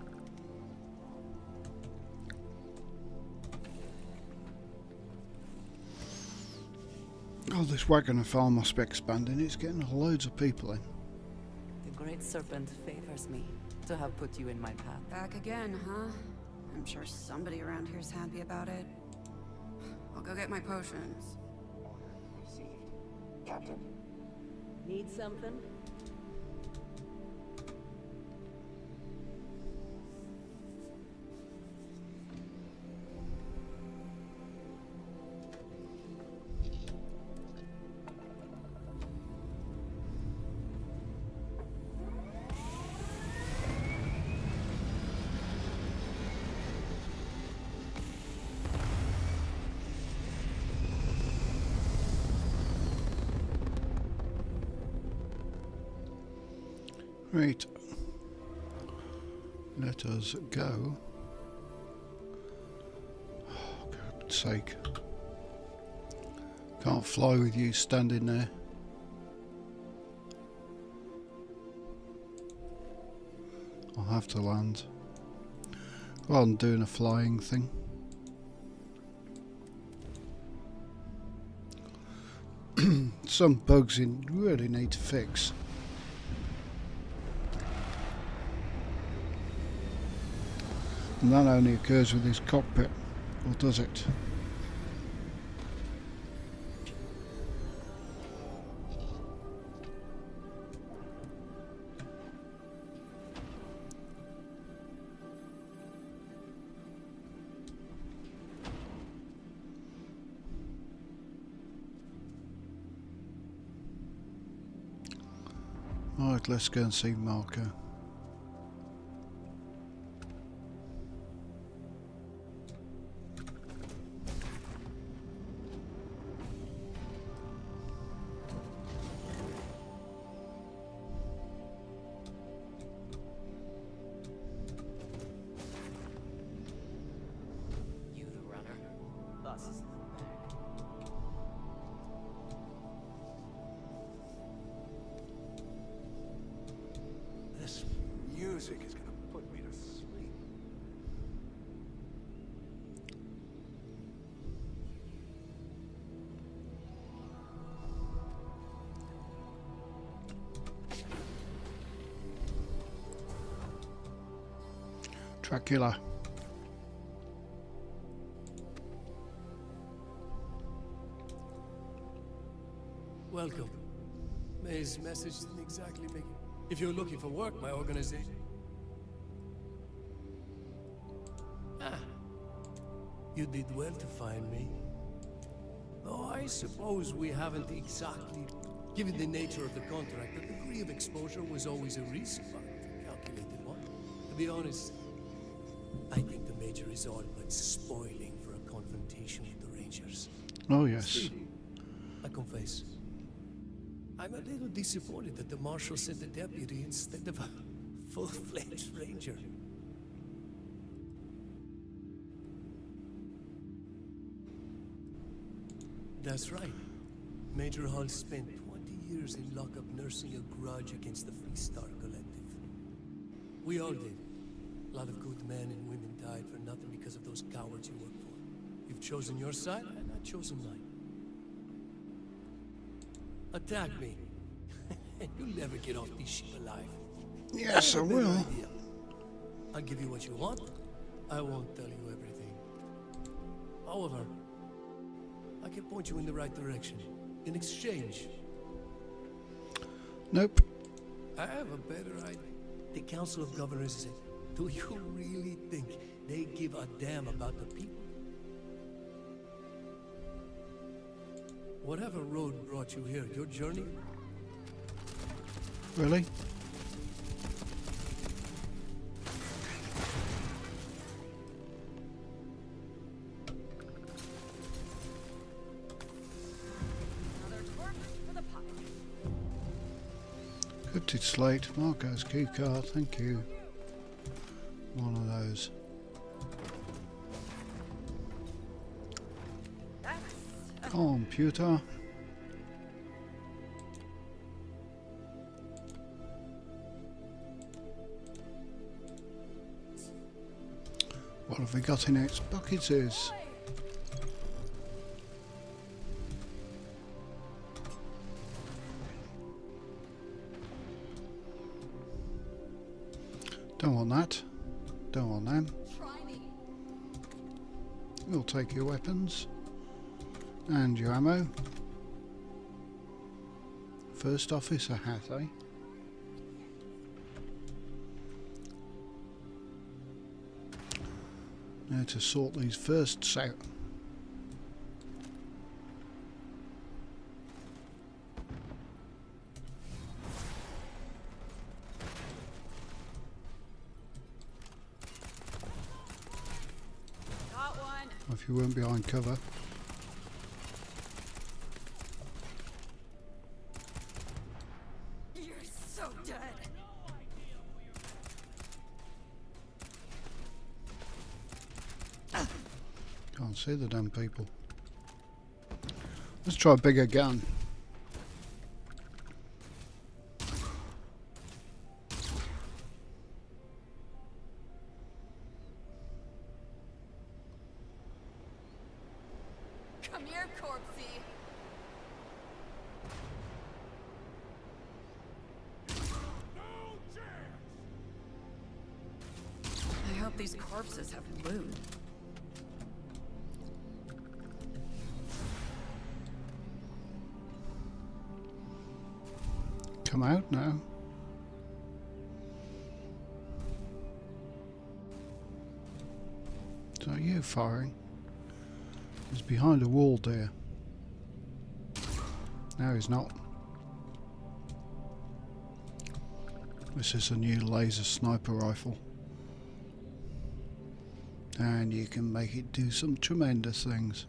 Oh, this Wagoner farm must be expanding. It's getting loads of people in. The Great Serpent favors me to have put you in my path. Back again, huh? I'm sure somebody around here's happy about it. I'll go get my potions. Received. Captain. Need something? Right. Let us go. Oh, God's sake. Can't fly with you standing there. I'll have to land. Rather than doing a flying thing. Some bugs in really need to fix. And that only occurs with his cockpit, or does it? Right, let's go and see Marco. You the runner? Bus is in the back. This music is gonna put me to sleep. Dracula. Welcome. May's message didn't exactly make it. If you're looking for work, my organization... Ah. You did well to find me. Though I suppose we haven't exactly... Given the nature of the contract, the degree of exposure was always a risk, but a calculated one. To be honest, I think the Major is all but spoiling for a confrontation with the Rangers. Oh yes. Still, I confess, I'm a little disappointed that the Marshal sent a deputy instead of a full-fledged Ranger. That's right. Major Hull spent 20 years in lockup nursing a grudge against the Free Star Collective. We all did. A lot of good men and women died for nothing because of those cowards you work for. You've chosen your side, and I've chosen mine. Attack me, and you'll never get off this ship alive. Yes, I will. Idea. I'll give you what you want. I won't tell you everything. However, I can point you in the right direction. In exchange... Nope. I have a better idea. The Council of Governors said, do you really think they give a damn about the people? Whatever road brought you here, your journey... Really? Cryptid slate, Marco's key card, thank you. One of those. Computer. What have we got in its buckets is? Don't want that. Don't want them. We'll take your weapons. And your ammo. First officer hat, eh? Now to sort these firsts out. Got one. If you weren't behind cover. You're so dead. Can't see the damn people. Let's try a bigger gun. Come here, corpsey. I hope these corpses have loot. Come out now. So are you firing? He's behind a wall there. No, he's not. This is a new laser sniper rifle. And you can make it do some tremendous things.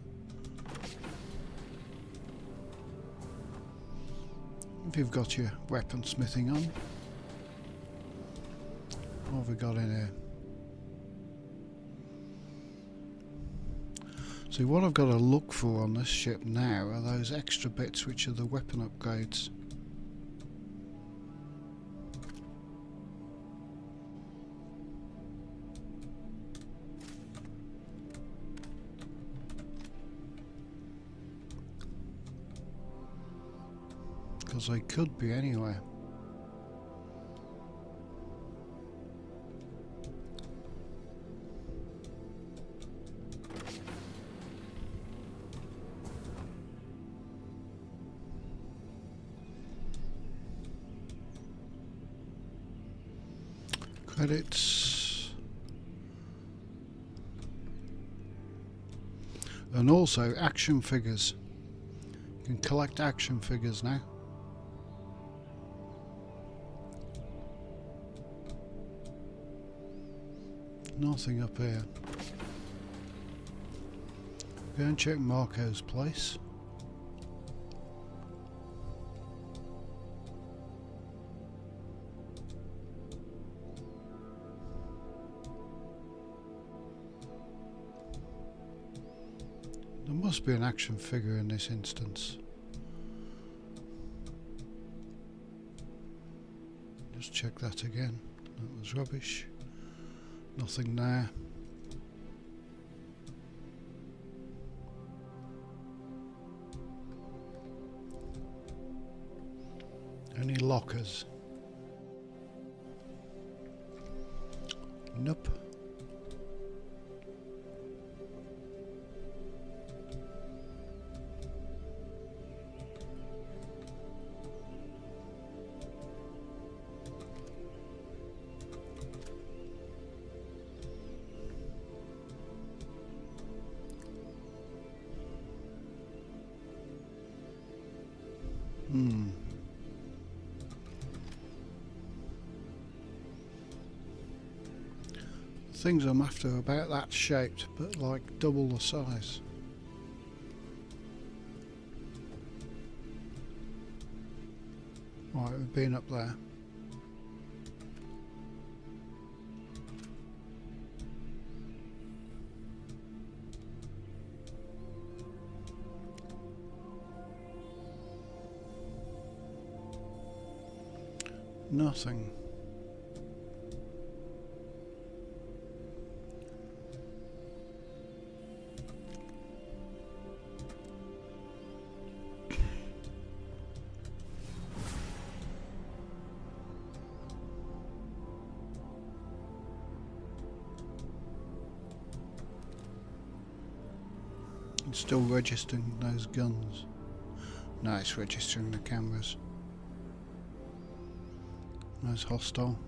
If you've got your weaponsmithing on. What have we got in here? See, what I've got to look for on this ship now are those extra bits which are the weapon upgrades. Because they could be anywhere. Credits. And also action figures. You can collect action figures now. Nothing up here. Go and check Marco's place. There must be an action figure in this instance. Just check that again. That was rubbish. Nothing there. Any lockers? Nope. Things I'm after are about that shaped, but like double the size. Right, we've been up there. Nothing. It's still registering those guns. No, it's registering the cameras. That's hostile.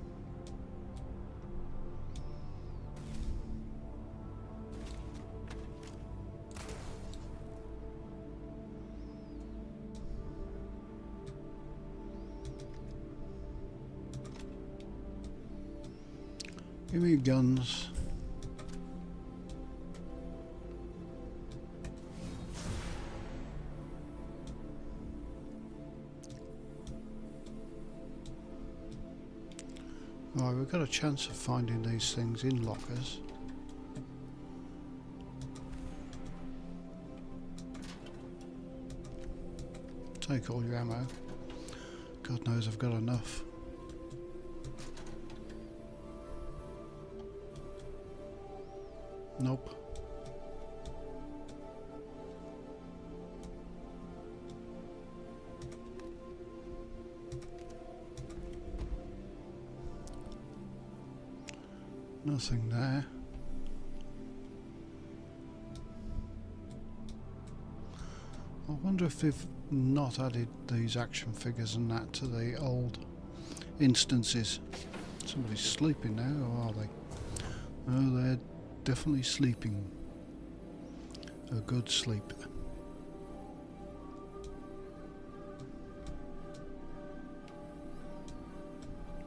Give me guns. Right, we've got a chance of finding these things in lockers. Take all your ammo. God knows I've got enough. Nope. Nothing there. I wonder if they've not added these action figures and that to the old instances. Somebody's sleeping now, or are they? Oh, they're definitely sleeping. A good sleep.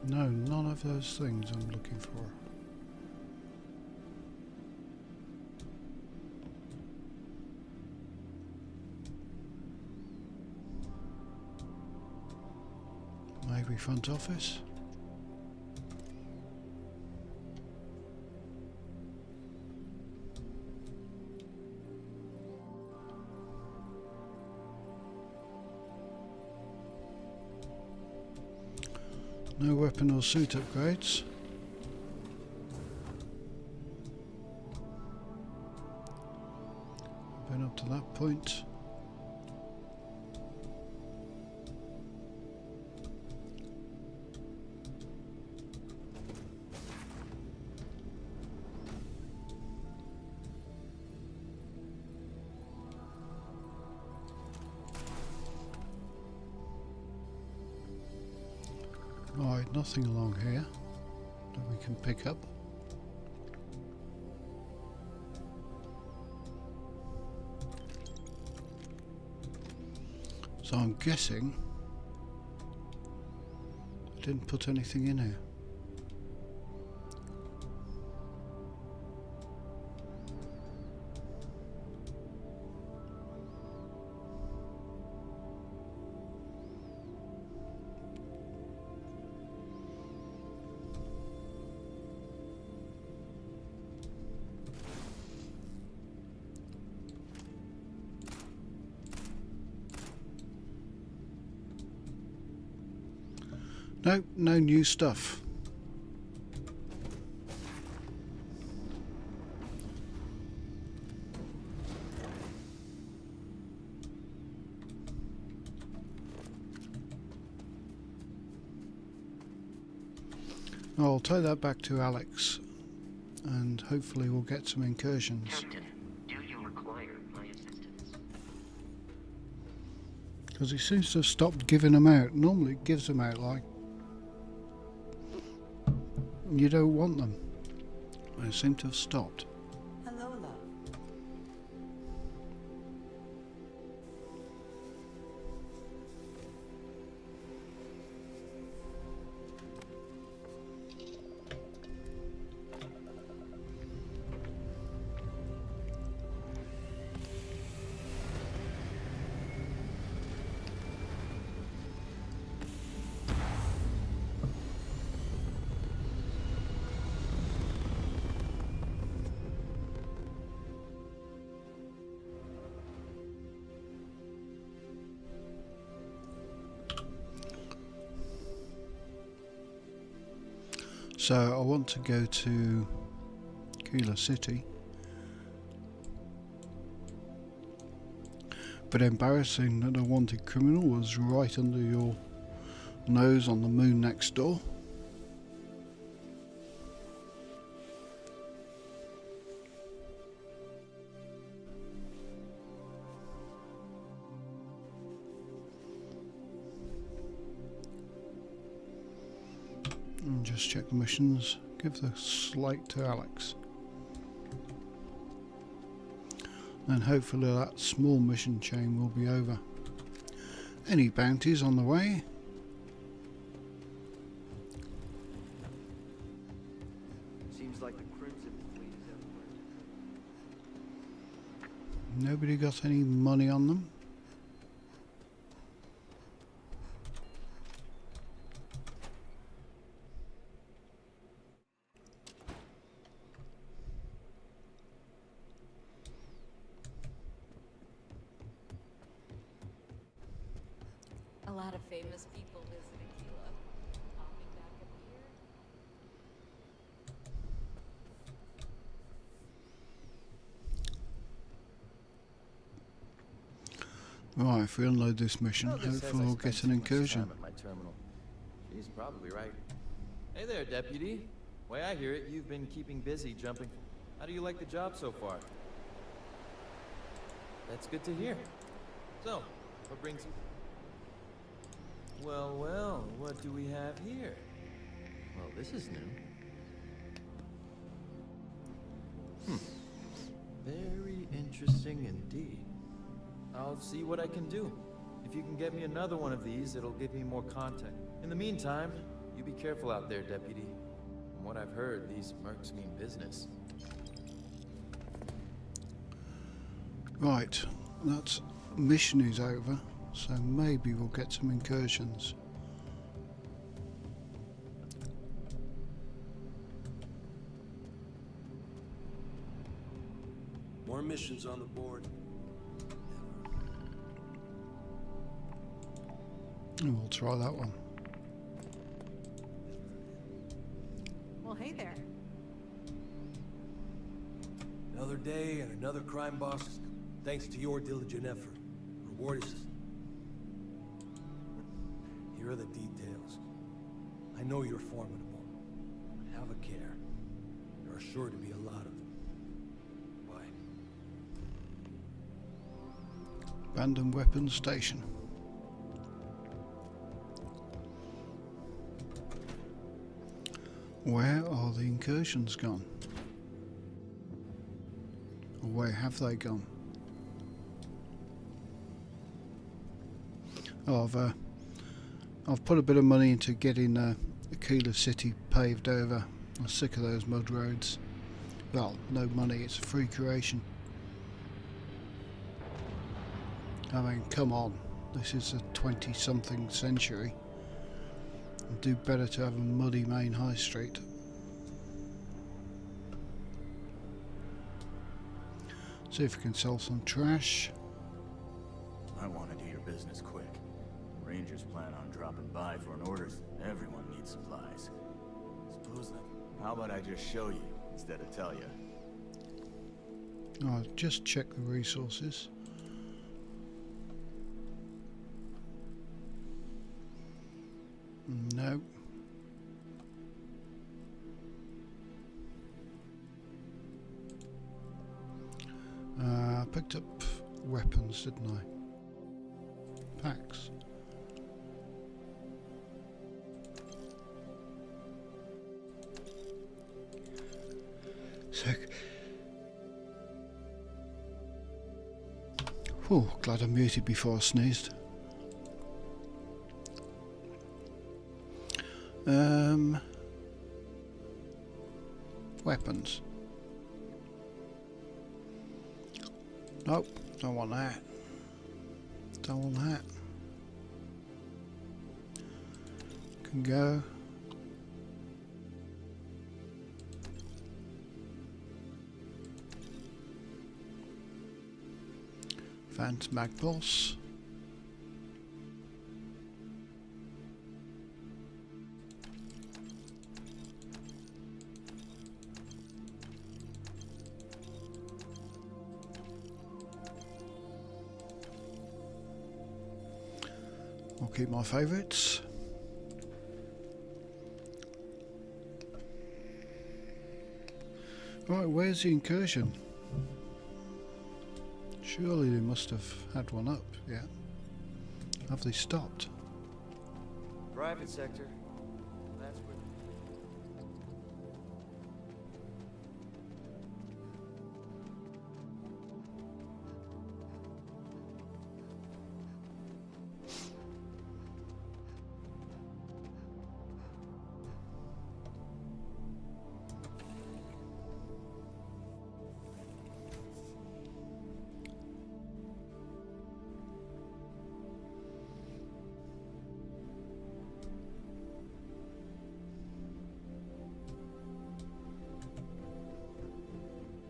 No, none of those things I'm looking for. Maybe front office? No weapon or suit upgrades. Been up to that point. Right, nothing along here that we can pick up. So I'm guessing I didn't put anything in here. No, no new stuff. I'll take that back to Alex and hopefully we'll get some incursions. Captain, do you require my assistance? Because he seems to have stopped giving them out. Normally it gives them out like you don't want them. They seem to have stopped. Hello, love. So I want to go to Kila City, but embarrassing that a wanted criminal was right under your nose on the moon next door. And just check the missions. Give the slate to Alex. And hopefully that small mission chain will be over. Any bounties on the way? Seems like the Crimson Fleet is everywhere. Nobody got any money on them? A lot of famous people visit Aquila. Popping back up here. Right, if we unload this mission, hopefully we'll get an incursion. At my terminal. She's probably right. Hey there, deputy. Way I hear it, you've been keeping busy jumping. How do you like the job so far? That's good to hear. So, what brings you... Well, well, what do we have here? Well, this is new. Very interesting indeed. I'll see what I can do. If you can get me another one of these, it'll give me more contact. In the meantime, you be careful out there, Deputy. From what I've heard, these mercs mean business. Right, that mission is over, so maybe we'll get some incursions. More missions on the board. And we'll try that one. Well, hey there. Another day and another crime boss. Thanks to your diligent effort. Reward is... Here are the details. I know you're formidable, but have a care. There are sure to be a lot of them. Bye. Abandoned weapons station. Where are the incursions gone? Or where have they gone? Oh, I've put a bit of money into getting Aquila City paved over. I'm sick of those mud roads. Well, no money, it's a free creation. I mean, come on. This is the 20-something century. It'd do better to have a muddy main high street. See if we can sell some trash. I want to do your business quick. Rangers plan on dropping by for an orders. Everyone needs supplies. Suppose that. How about I just show you instead of tell you? I'll just check the resources. No. I picked up weapons, didn't I? Packs. Sec. Oh, glad I muted before I sneezed. Weapons. Nope, don't want that. Don't want that. Can go. Vant Mag Pulse. I'll keep my favourites. Right, where's the incursion? Surely they must have had one up, yeah. Have they stopped? Private sector. That's where...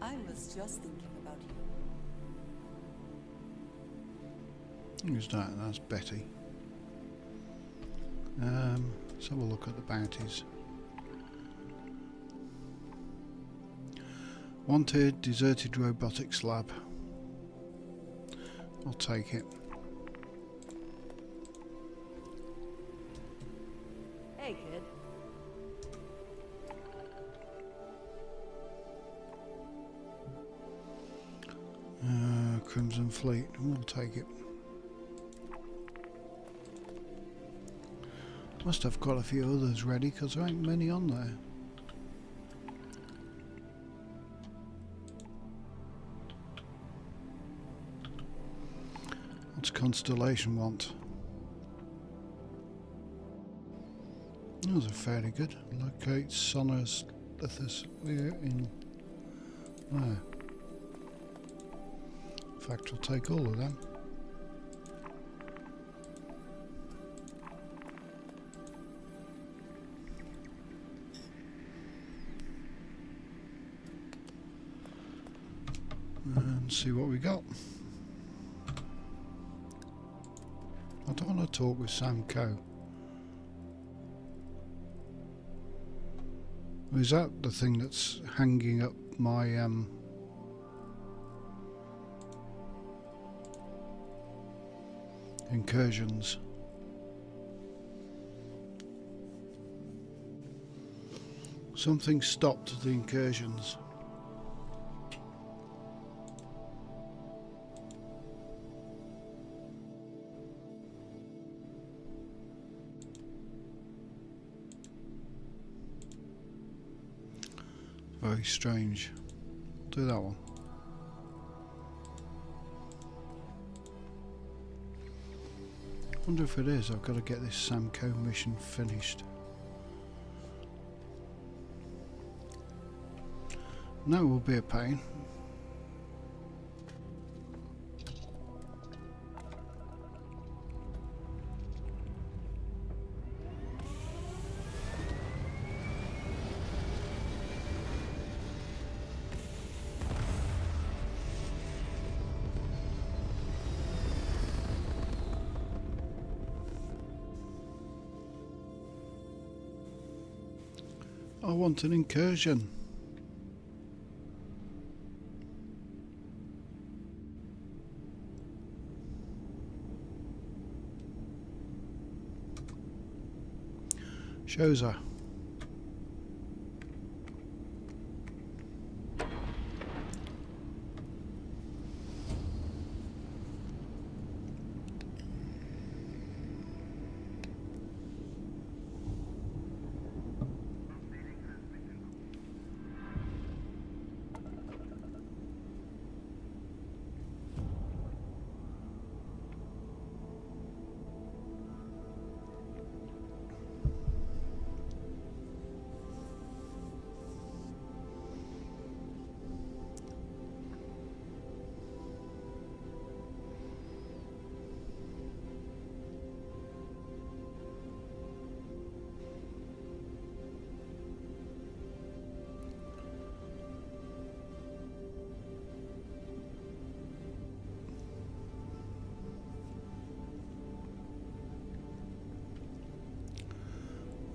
I was just thinking about you. Who's that? That's Betty. Let's have a look at the bounties. Wanted, deserted robotics lab. I'll take it. Hey, kid. Crimson Fleet. We'll take it. Must have quite a few others ready because there ain't many on there. What's Constellation want? Those are fairly good. Locate Sonor's lithosphere in there. In fact, we'll take all of them. And see what we got. I don't want to talk with Sam Coe. Is that the thing that's hanging up my incursions? Something stopped the incursions. Very strange. Do that one. Wonder if it is. I've got to get this Sam Coe mission finished. No, it will be a pain. I want an incursion. Shows her.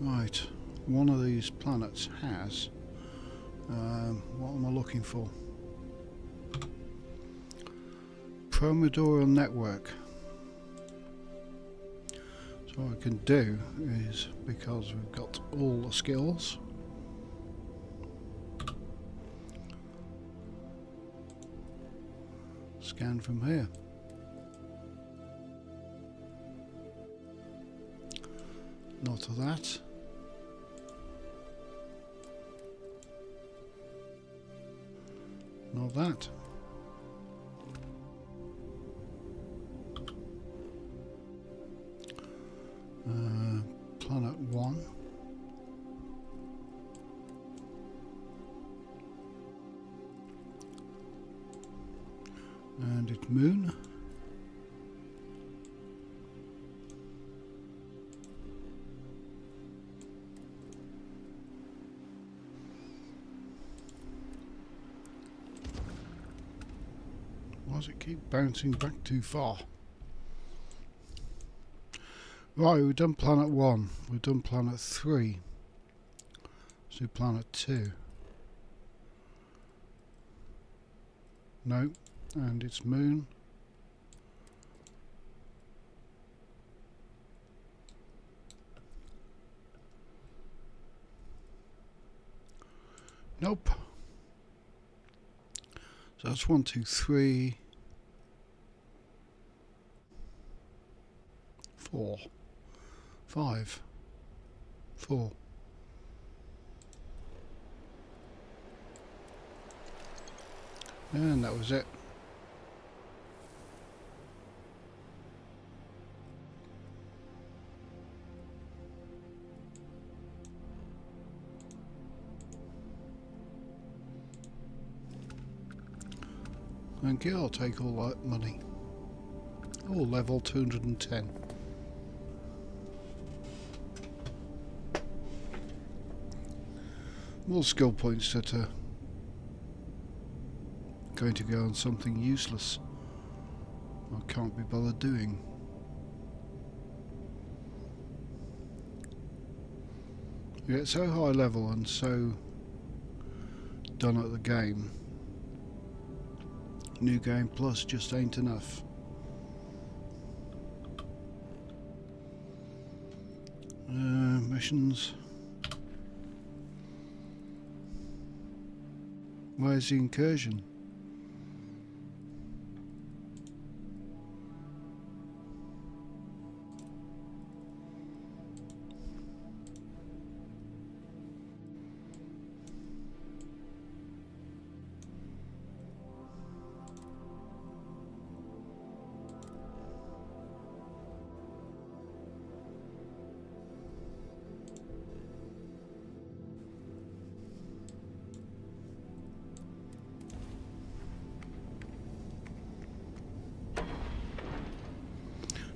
Right, one of these planets has, what am I looking for? Primordial network. So what I can do is, because we've got all the skills, scan from here. Not of that. Not that. Planet 1. And its moon. Why does it keep bouncing back too far? Right, we've done planet 1, we've done planet 3. Let's do planet 2. No, and its moon. Nope. So that's 1, 2, 3. 4, 5, 4. And that was it. Thank you, I'll take all that money. Oh, level 210. More skill points that are going to go on something useless I can't be bothered doing. You get so high level and so done at the game. New Game Plus just ain't enough. Missions. Where's the incursion?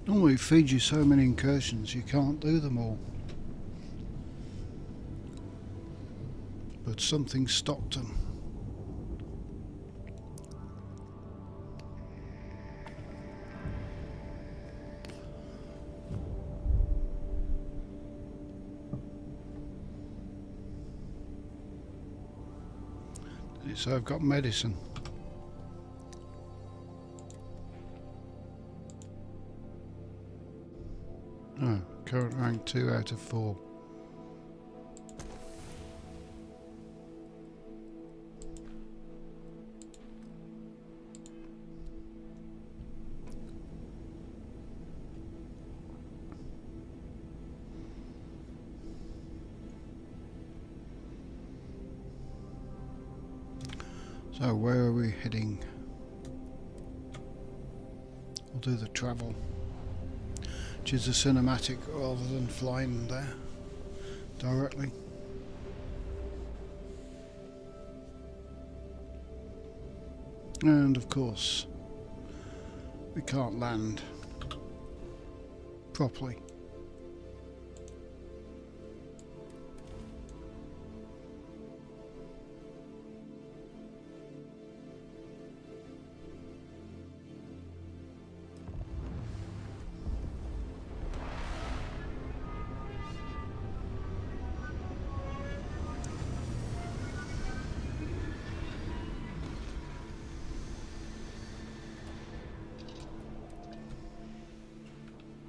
Normally it feeds you so many incursions you can't do them all. But something stopped them. So I've got medicine. Oh, current rank 2 out of 4. So where are we heading? We'll do the travel, which is a cinematic rather than flying there directly. And of course, we can't land properly.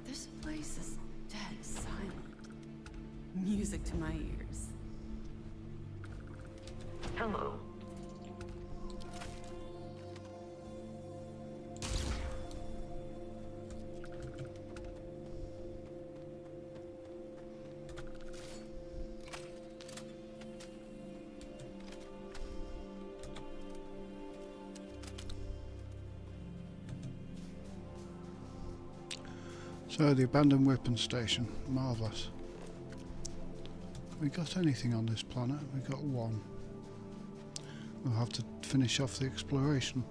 This place is dead silent. Music to my ears. Hello. So the abandoned weapons station, marvellous. We got anything on this planet? We got one. We'll have to finish off the exploration.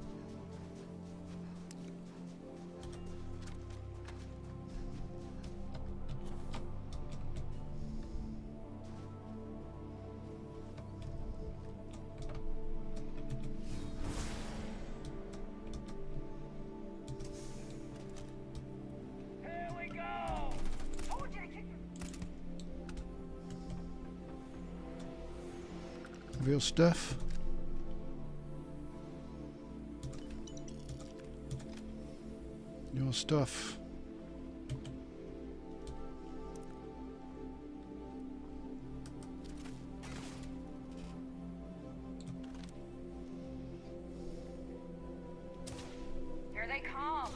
Have your stuff? Your stuff. Here they come.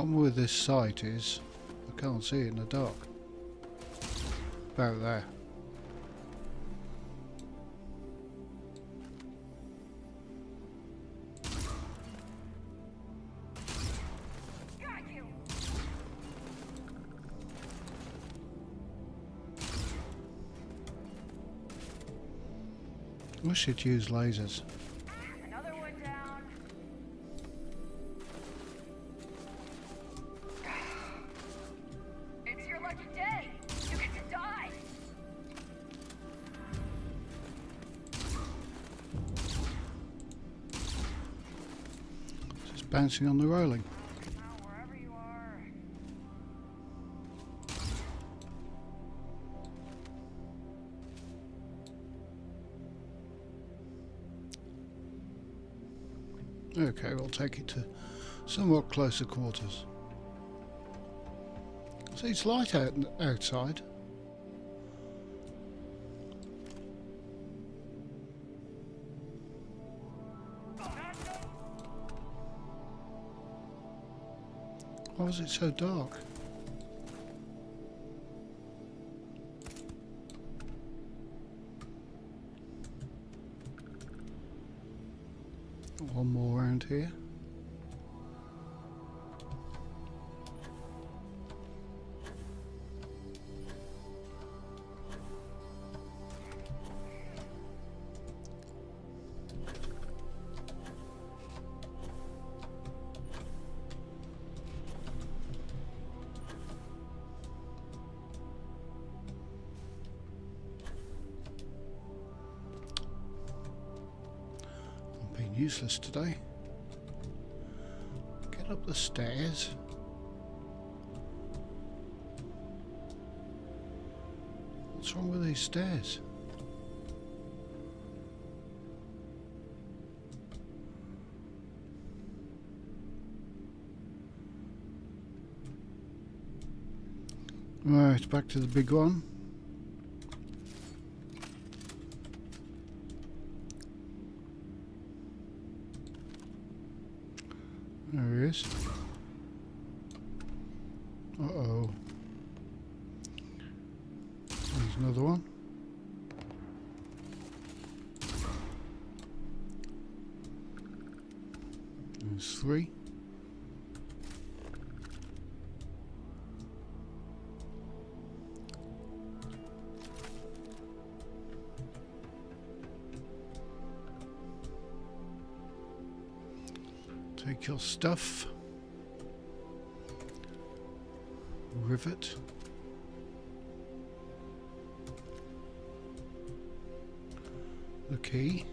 Problem with this site is I can't see it in the dark. About there. Wish it'd use lasers. Another one down. It's your lucky day. You get to die. Just bouncing on the railing. Wherever you are. Okay, we'll take it to somewhat closer quarters. See, it's light outside. Why is it so dark? One more around here. I'm being useless today. Get up the stairs. What's wrong with these stairs? Right, back to the big one. There he is. Uh-oh. There's another one. There's three. Take your stuff. Rivet. The key.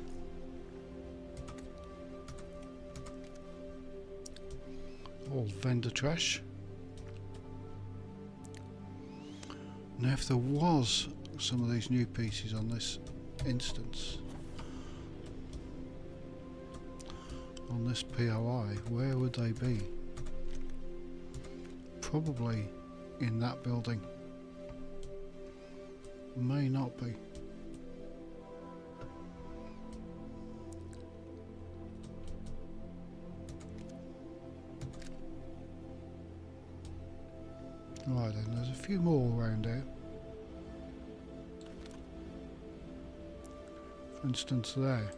Old vendor trash. Now if there was some of these new pieces on this instance, on this POI, where would they be? Probably in that building. May not be. Right then, there's a few more around here. For instance, there.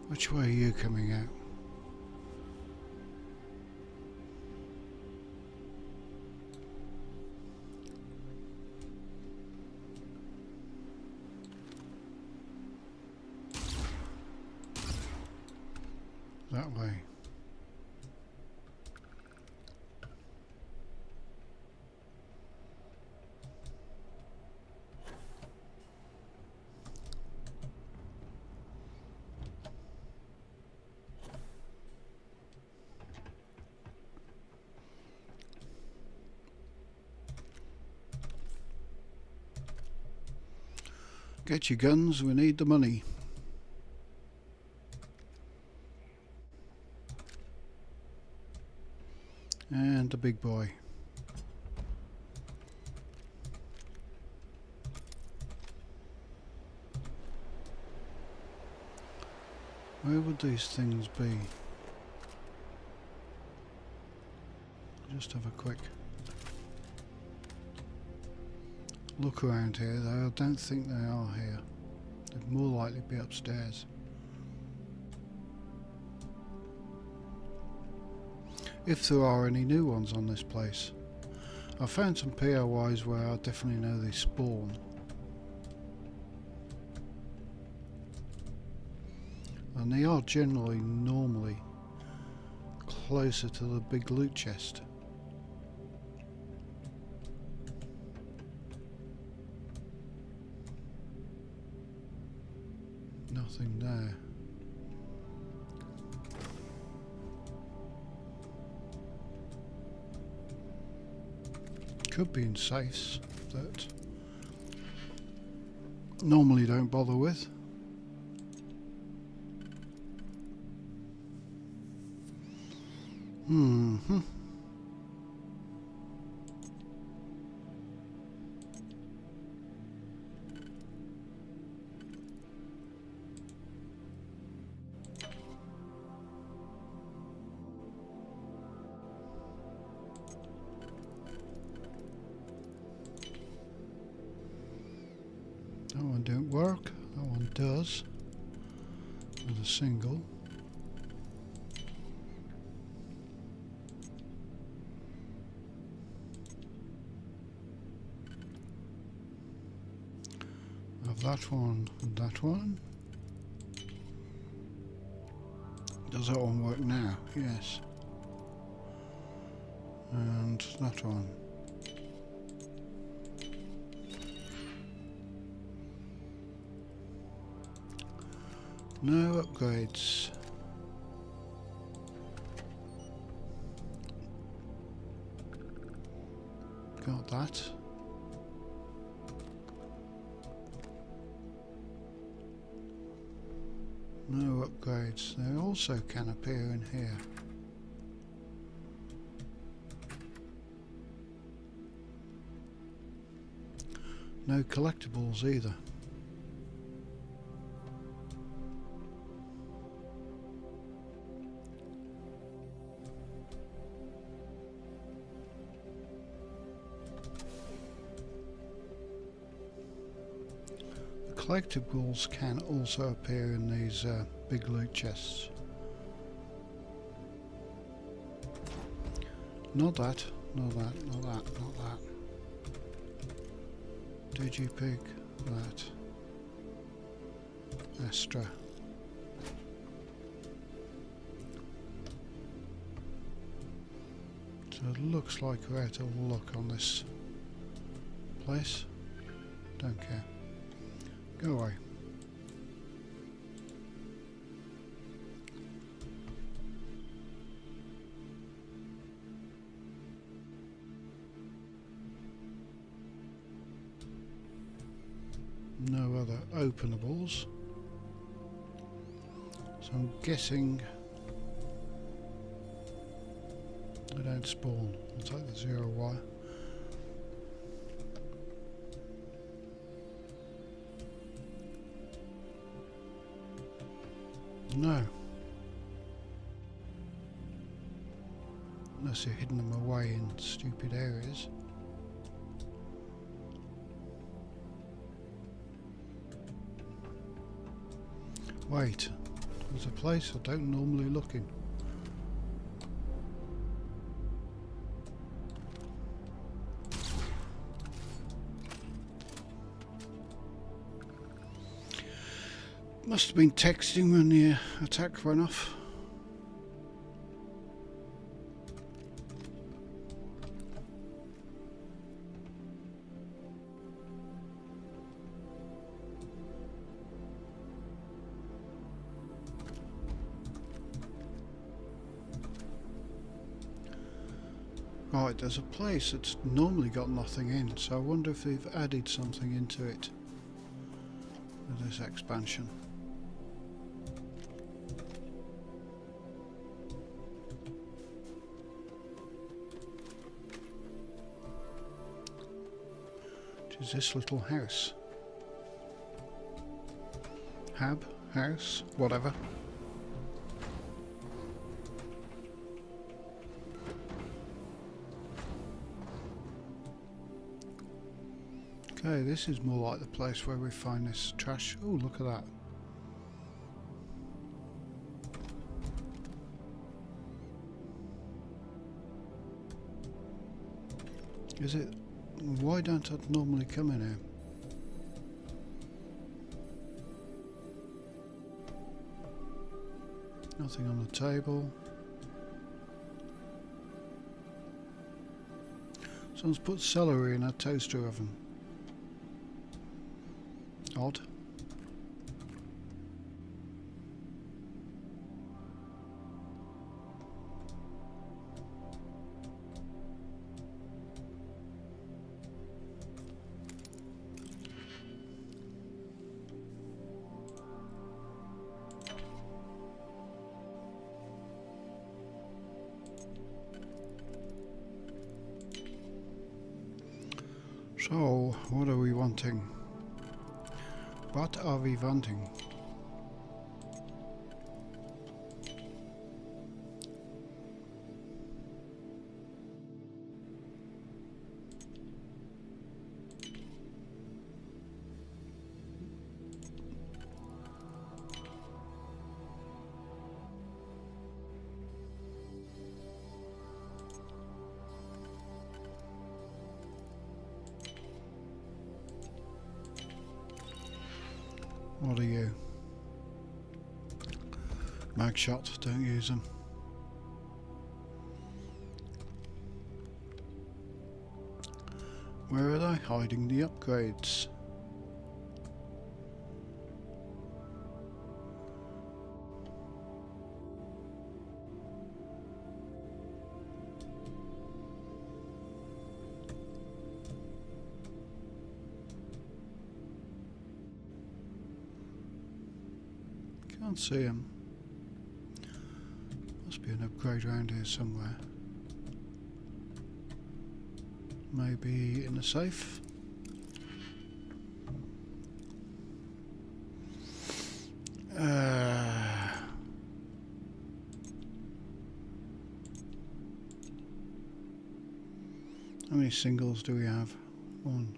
Which way are you coming out? That way. Get your guns, we need the money. And the big boy. Where would these things be? Just have a quick look around here, though I don't think they are here. They'd more likely be upstairs. If there are any new ones on this place. I found some POIs where I definitely know they spawn. And they are generally normally closer to the big loot chest. Nothing there. Could be in safes that normally don't bother with. Mm-hmm. That one don't work, that one does, with a single. Of that one and that one. Does that one work now? Yes. And that one. No upgrades. Got that. No upgrades. They also can appear in here. No collectibles either. Collectibles can also appear in these big loot chests. Not that, not that, not that, not that. Digipig, that. Astra. So it looks like we're out of luck on this place. Don't care. Go away. No other openables. So I'm guessing they don't spawn. I'll take the 0 wire. No. Unless you're hiding them away in stupid areas. Wait, there's a place I don't normally look in. Must have been texting when the attack went off. Right, there's a place that's normally got nothing in, so I wonder if they've added something into it with this expansion. is this little house. House, whatever. Okay, this is more like the place where we find this trash. Oh, look at that. Is it? Why don't I normally come in here? Nothing on the table. Someone's put celery in a toaster oven. Odd. So, what are we wanting? What are we wanting? What are you? Mag shot, don't use them. Where are they hiding the upgrades? Can't see him. Must be an upgrade around here somewhere. Maybe in the safe? How many singles do we have? One.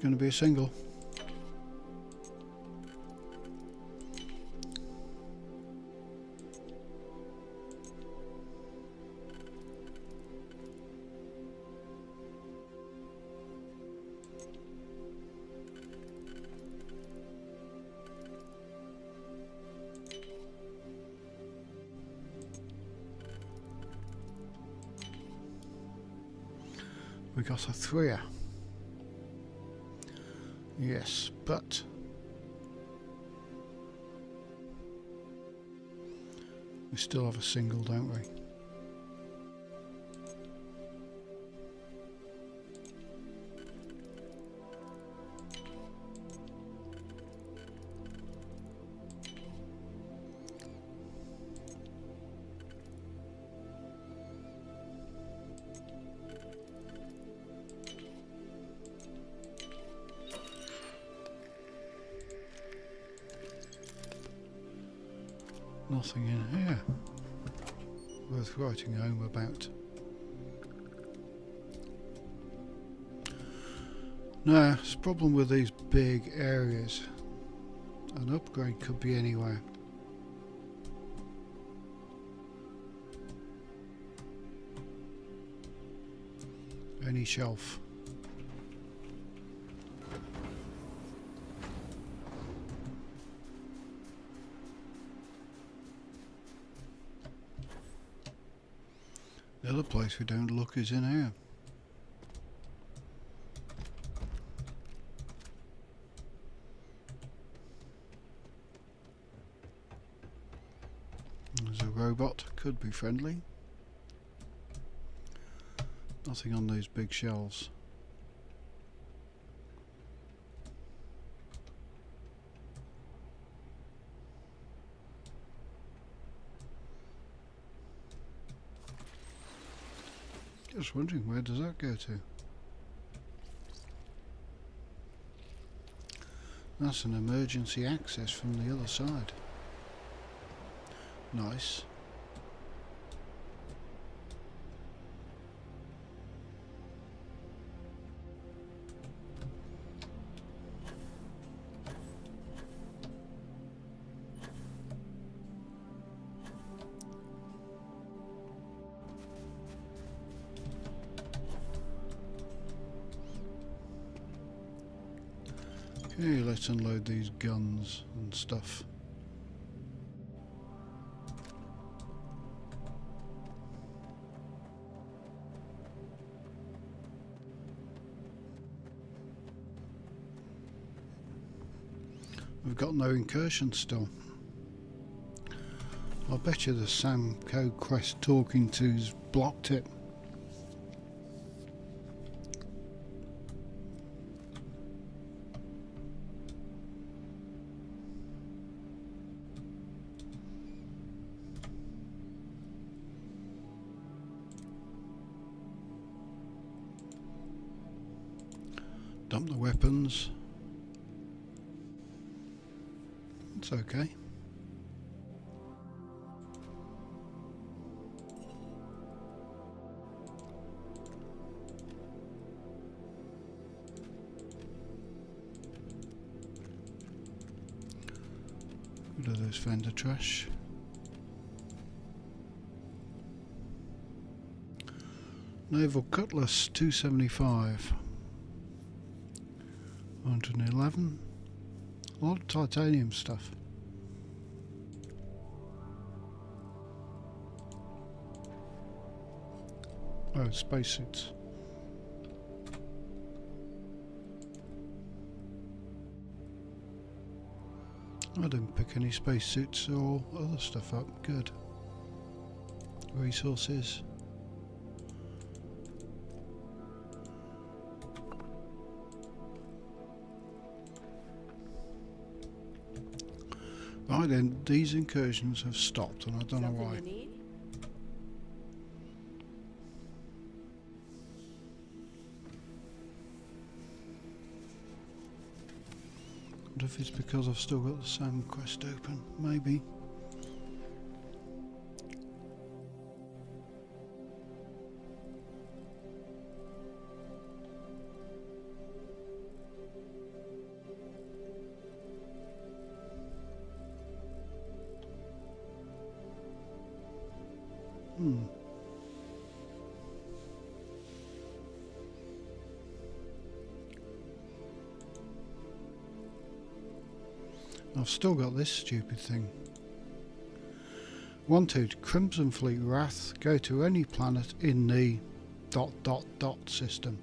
Going to be a single. We got a threer. Yes, but we still have a single, don't we? Nothing in here worth writing home about. Now, it's a problem with these big areas. An upgrade could be anywhere. Any shelf. The other place we don't look is in here. There's a robot, could be friendly. Nothing on these big shelves. Just wondering, where does that go to? That's an emergency access from the other side. Nice. Okay, let's unload these guns and stuff. We've got no incursion still. I'll bet you the Sam Co quest talking to's blocked it. Dump the weapons. It's okay. Rid of this vendor trash. Naval Cutlass 275. 111. A lot of titanium stuff. Oh, spacesuits. I didn't pick any spacesuits or other stuff up. Good. Resources. Right then, these incursions have stopped and I don't know why. What if it's because I've still got the same quest open? Maybe. I've still got this stupid thing. Wanted, Crimson Fleet Wrath, go to any planet in the ... system.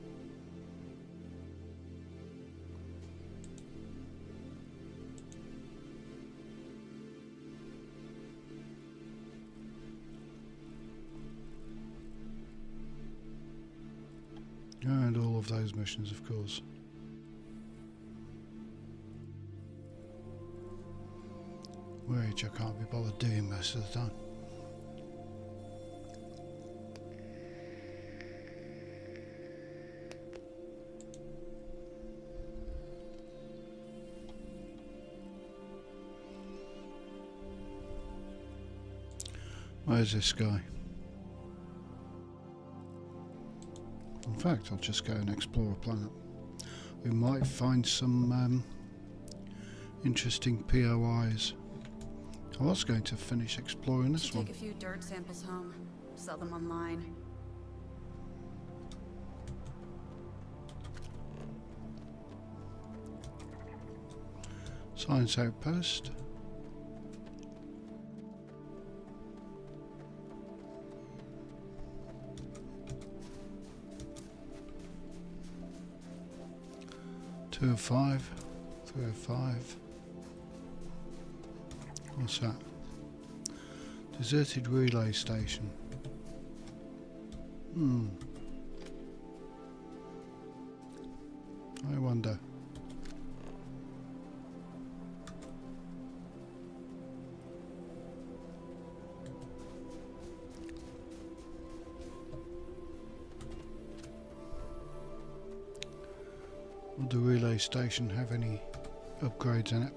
And all of those missions, of course. Which I can't be bothered doing most of the time. Where's this guy? In fact, I'll just go and explore a planet. We might find some interesting POIs. I was going to finish exploring this one. Take a few dirt samples home, sell them online. Science outpost. Two of 5, 3 of 5. What's that? Deserted relay station. I wonder. Would the relay station have any upgrades in it?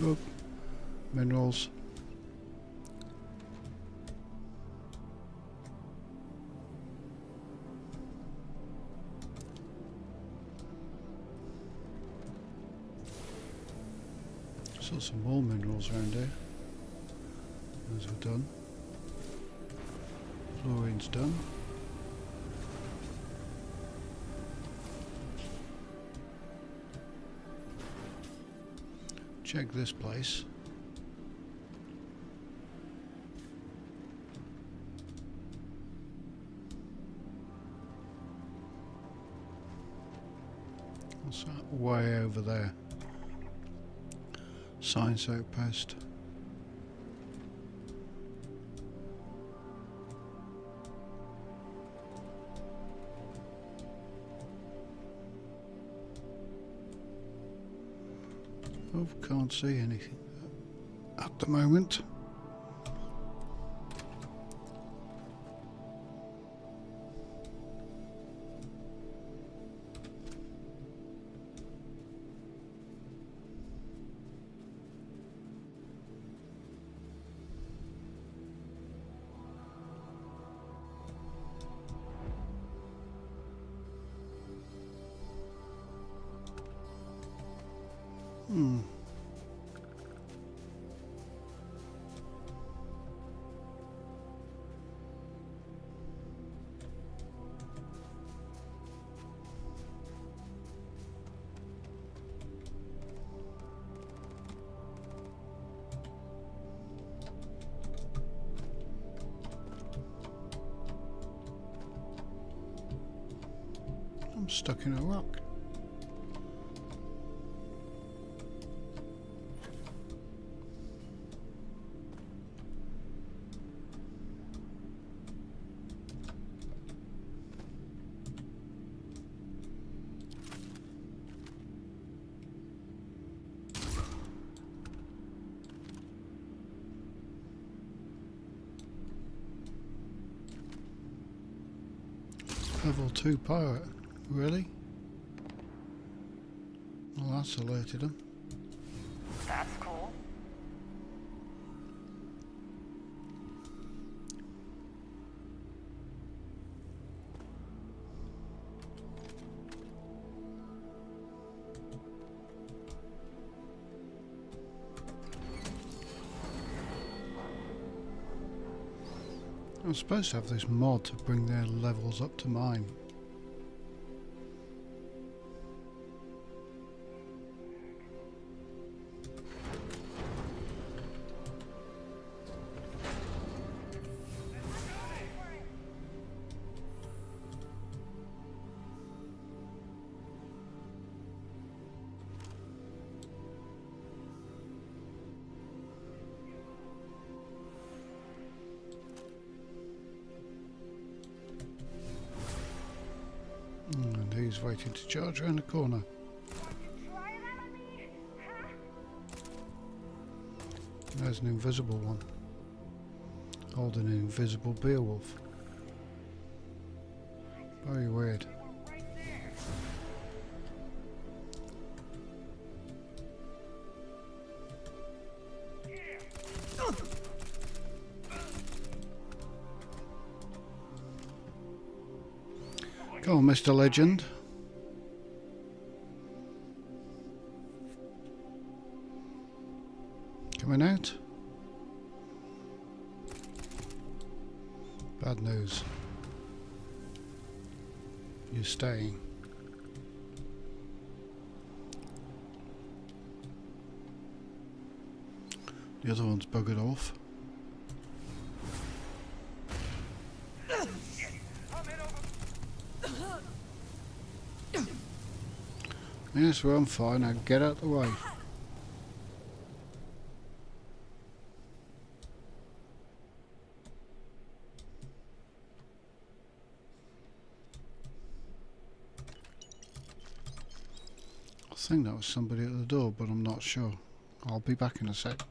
Oh, minerals. Saw some more minerals around here. Those are done. Fluorine's done. Check this place. What's that way over there? Science outpost. Oh, can't see anything at the moment. I'm stuck in a rock. Level 2 pirate, really? Well, that's alerted him. That's cool. I'm supposed to have this mod to bring their levels up to mine. And he's waiting to charge around the corner. There's an invisible one, holding an invisible Beowulf. Very weird. Go on, Mr. Legend. Coming out? Bad news. You're staying. The other one's buggered off. Yes, well, I'm fine. Now get out the way. I think that was somebody at the door, but I'm not sure. I'll be back in a sec.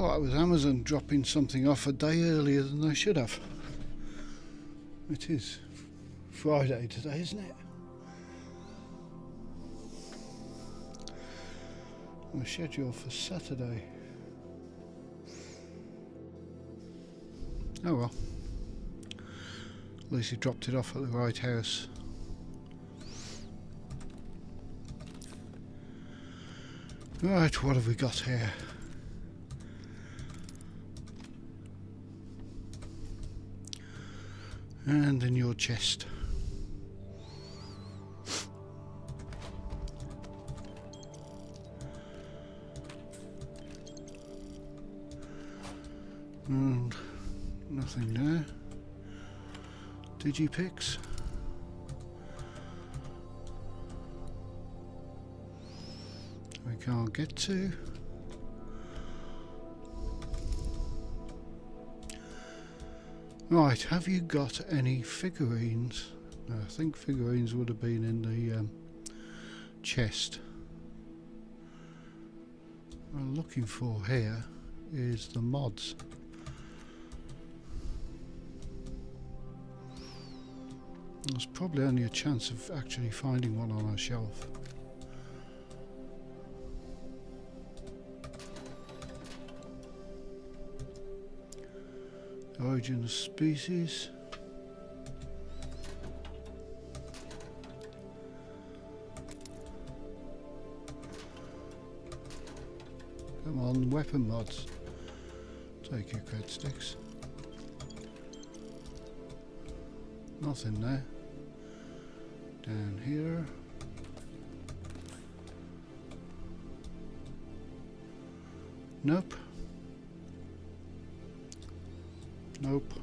Oh, that was Amazon dropping something off a day earlier than they should have. It is Friday today, isn't it? We're scheduled for Saturday. Oh well. At least he dropped it off at the right house. Right, what have we got here? And in your chest. And nothing there. Digipix. We can't get to. Right, have you got any figurines? I think figurines would have been in the chest. What I'm looking for here is the mods. There's probably only a chance of actually finding one on our shelf. Origin of species. Come on, weapon mods. Take your cred sticks. Nothing there. Down here. Nope. Nope.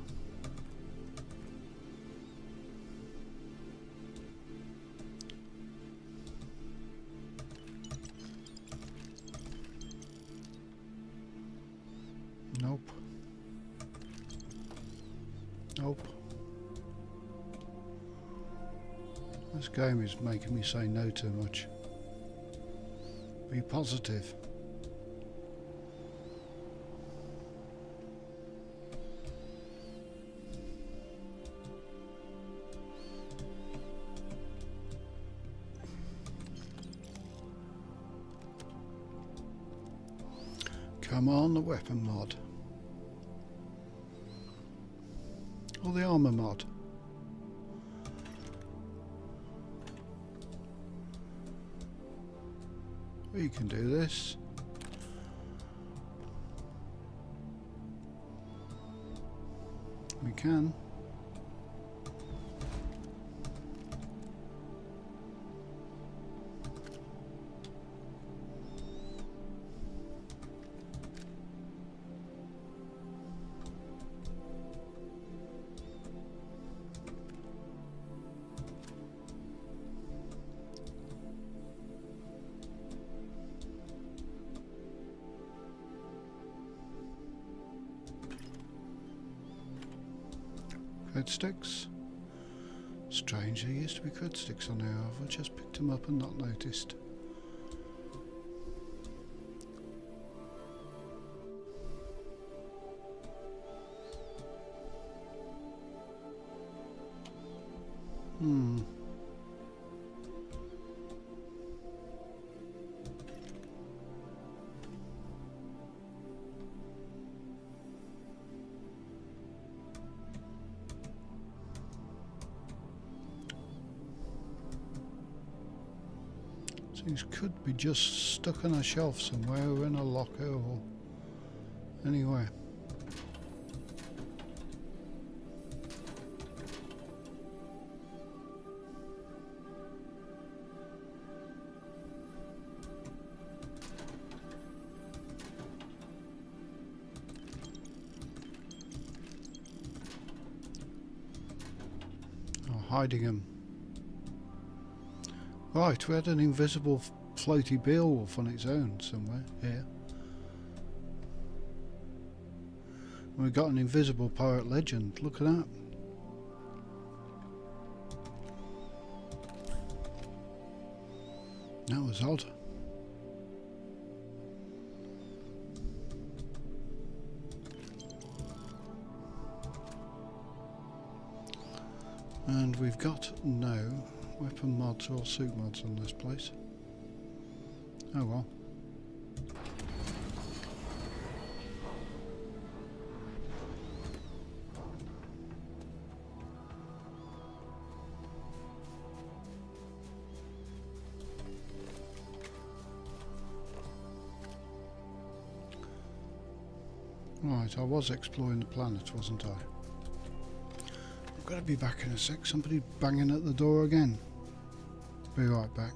Nope. Nope. This game is making me say no too much. Be positive. Come on, the weapon mod. Or the armor mod. We can do this. We can. Cred sticks. Strange, there used to be cred sticks on here. I've just picked them up and not noticed. These could be just stuck on a shelf somewhere or in a locker or anywhere. Oh, hiding them. Right, we had an invisible floaty Beowulf on its own somewhere here. We got an invisible pirate legend. Look at that. That was odd. And we've got no weapon mods or suit mods on this place. Oh well. Right, I was exploring the planet, wasn't I? I'm gonna be back in a sec. Somebody banging at the door again. Be right back.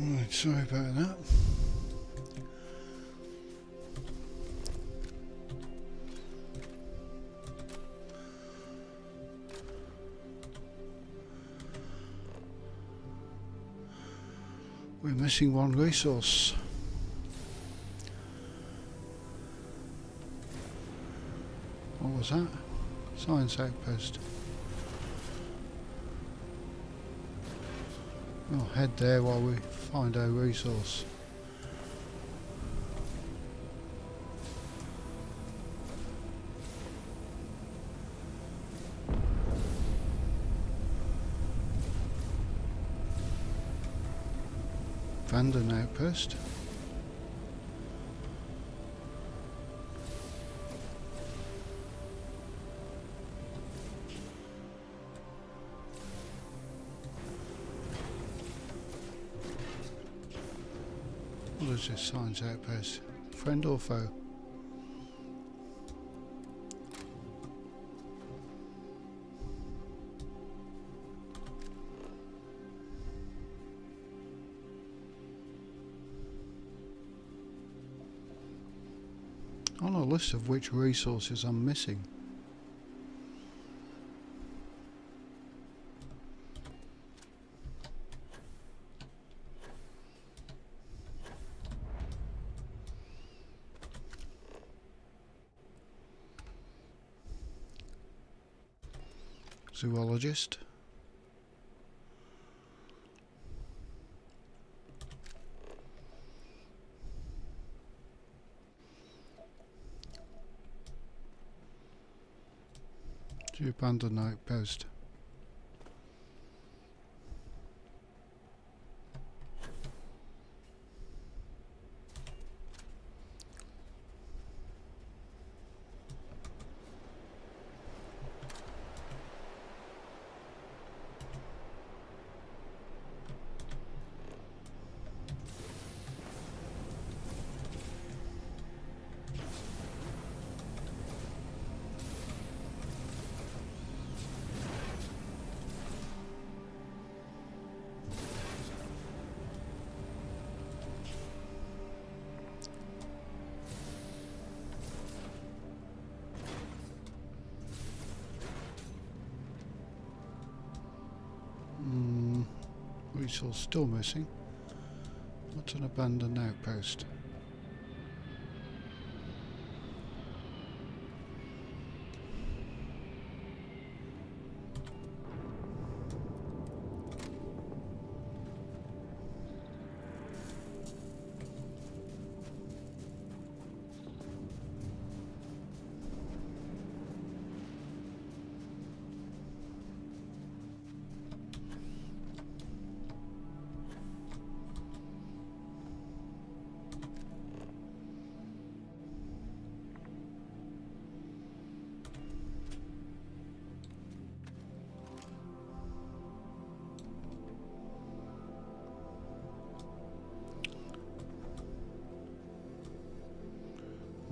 Right, sorry about that. We're missing one resource. What was that? Science outpost. We'll head there while we find our resource. Abandoned outpost. What is this science outpost? Friend or foe? On a list of which resources I'm missing. Zoologist. The abandoned outpost. Resource still missing. What's an abandoned outpost?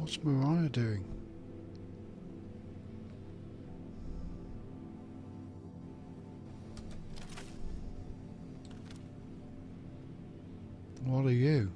What's Mariah doing? What are you?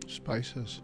Spices.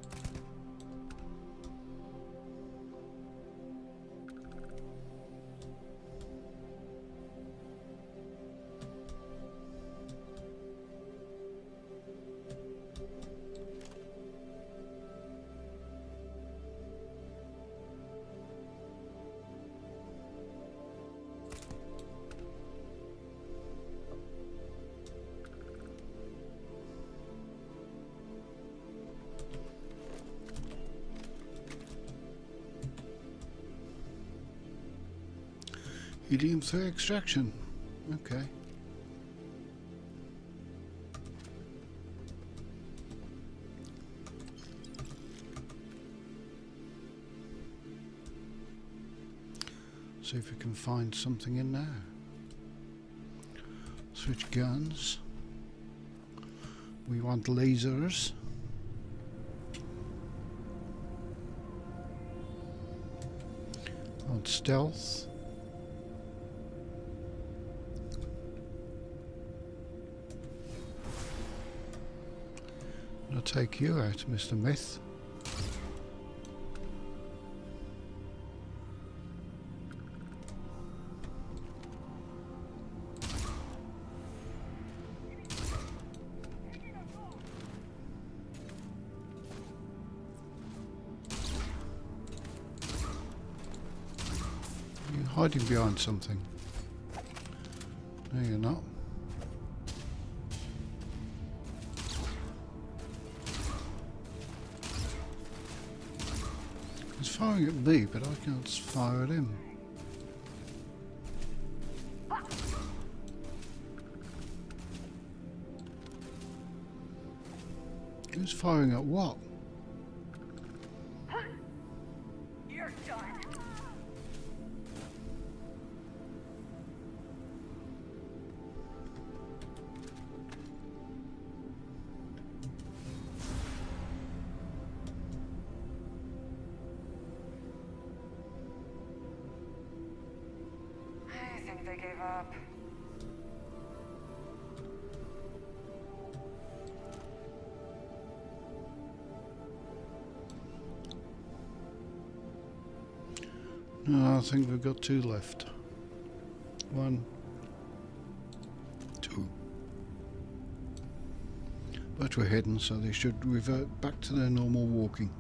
Helium-3 extraction. Okay. See if we can find something in there. Switch guns. We want lasers. Want stealth. I'll take you out, Mr. Myth. You're hiding behind something. No, you're not. He's firing at me, but I can't fire at him. Who's firing at what? You're done. I think they gave up. No, I think we've got two left. 1, 2. But we're hidden, so they should revert back to their normal walking.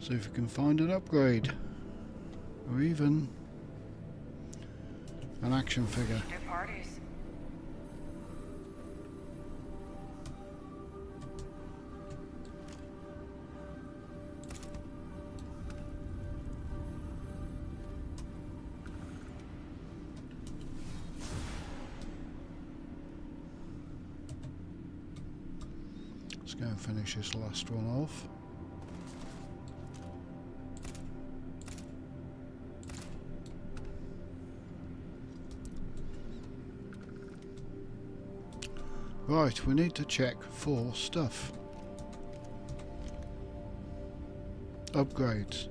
See if we can find an upgrade. Or even an action figure. New parties. Let's go and finish this last one off. Right, we need to check for stuff. Upgrades.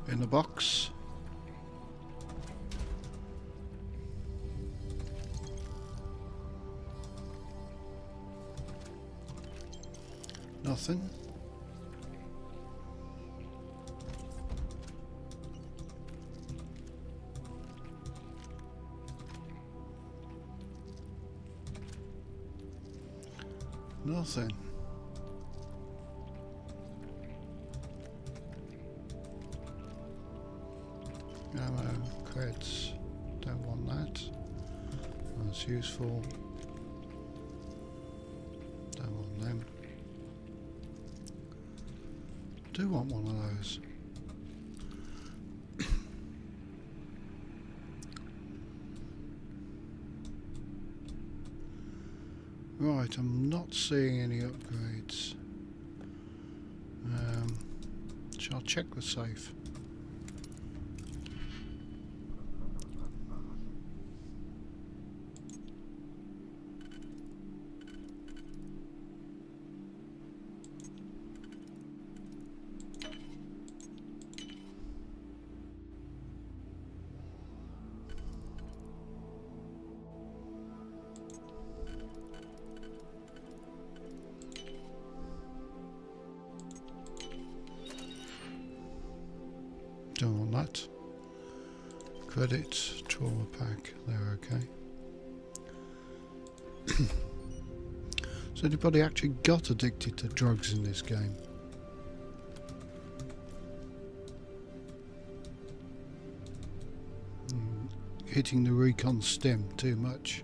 in the box. Nothing. Nothing. Ammo, creds. Don't want that. That's useful. Don't want them. Do want one of those. Right, I'm not seeing any upgrades. Shall I check the safe? Don't want that. Credit, trauma pack, they're okay. So anybody actually got addicted to drugs in this game? Hitting the recon stem too much.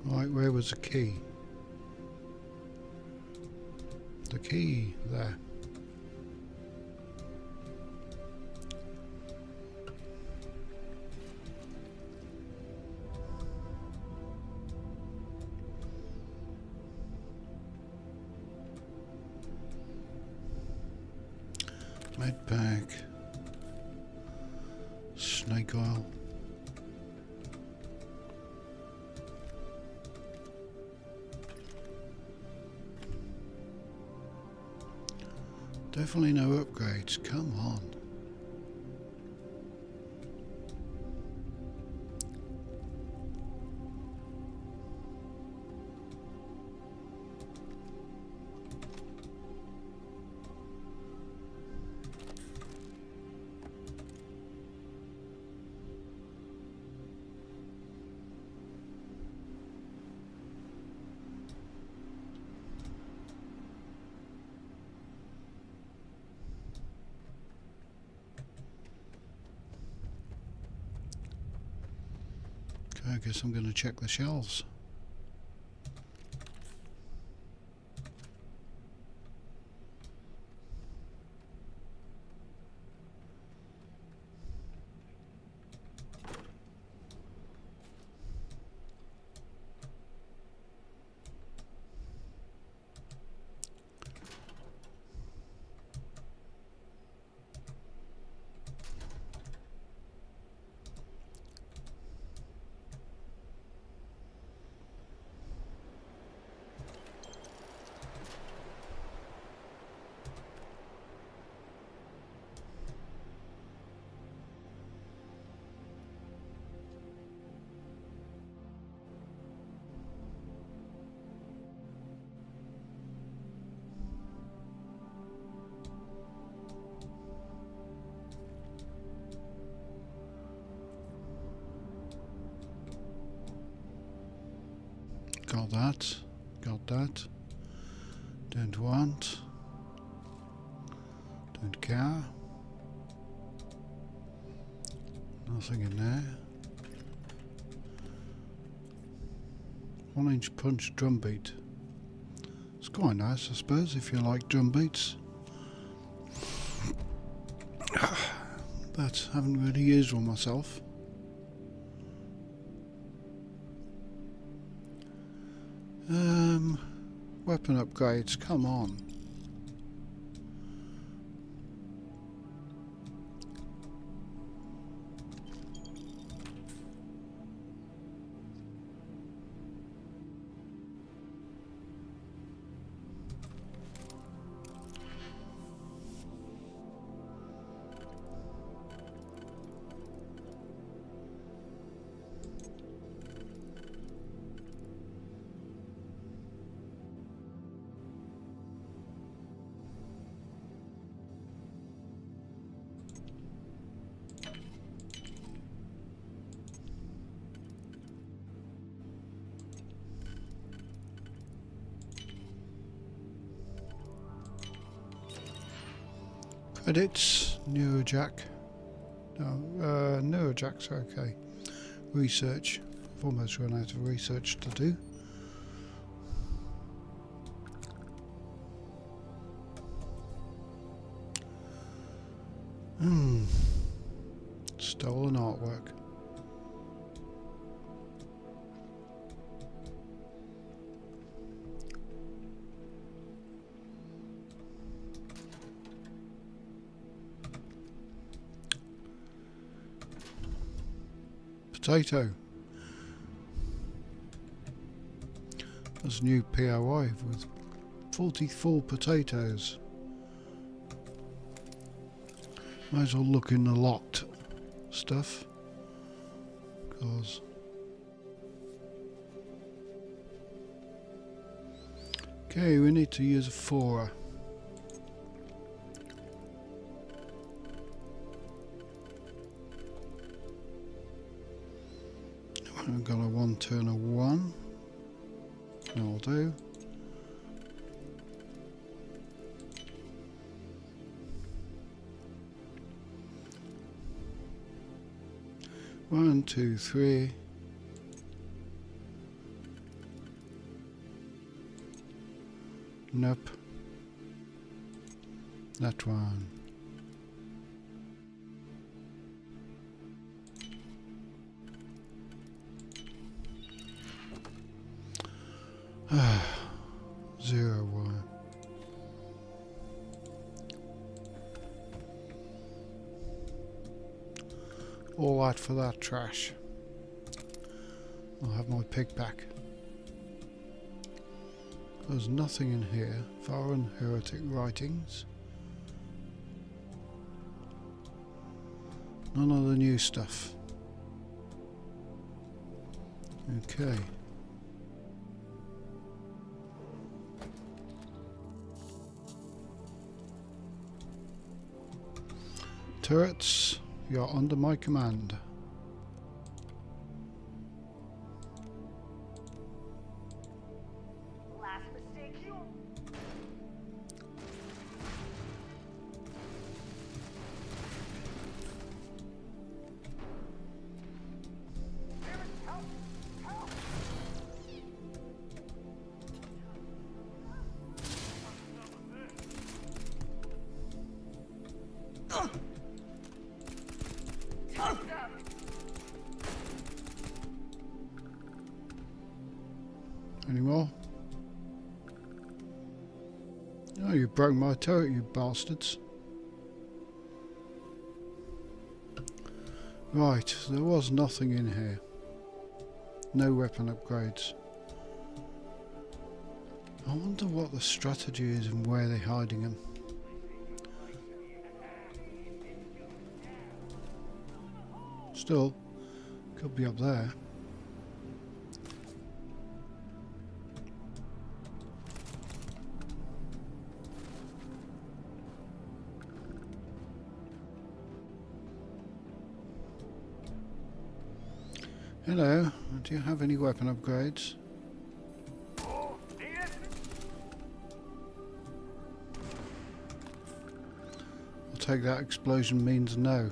Right, where was the key? The key there. Med pack. Snake oil. Definitely no upgrades, come on. I guess I'm going to check the shelves. Got that. Got that. Don't want. Don't care. Nothing in there. 1-inch punch drum beat. It's quite nice, I suppose, if you like drum beats. But I haven't really used one myself. Weapon upgrades, come on. Edits, Neurojack. No, Neurojack's okay. Research. I've almost run out of research to do. Stolen artwork. Potato. There's a new POI with 44 potatoes. Might as well look in the locked stuff, because okay, we need to use a 4er. I've got a 1 turn of 1. That'll do. One, two, three. Nope. That one. Zero one. All that for that trash. I'll have my pig back. There's nothing in here. Foreign heretic writings. None of the new stuff. Okay. Turrets, you're under my command. Last mistake, you. Help! Help! Any more? Oh, you broke my turret, you bastards. Right, there was nothing in here. No weapon upgrades. I wonder what the strategy is and where they're hiding them. Still, could be up there. Hello, do you have any weapon upgrades? I'll take that explosion means no.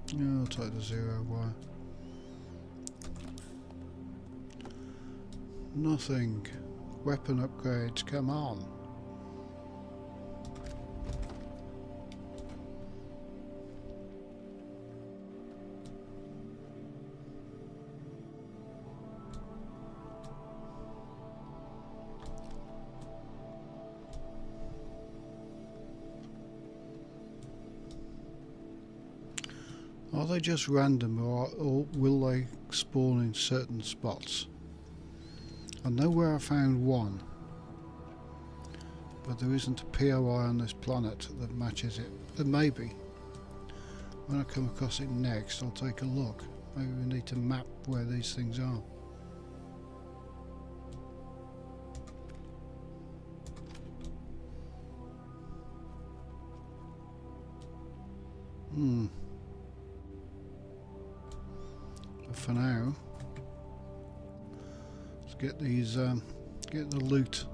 Yeah, I'll take the 0 wire. Nothing. Weapon upgrades, come on. Are they just random, or will they spawn in certain spots? I know where I found one, but there isn't a POI on this planet that matches it. There may be. When I come across it next, I'll take a look. Maybe we need to map where these things are. But for now, let's get these, get the loot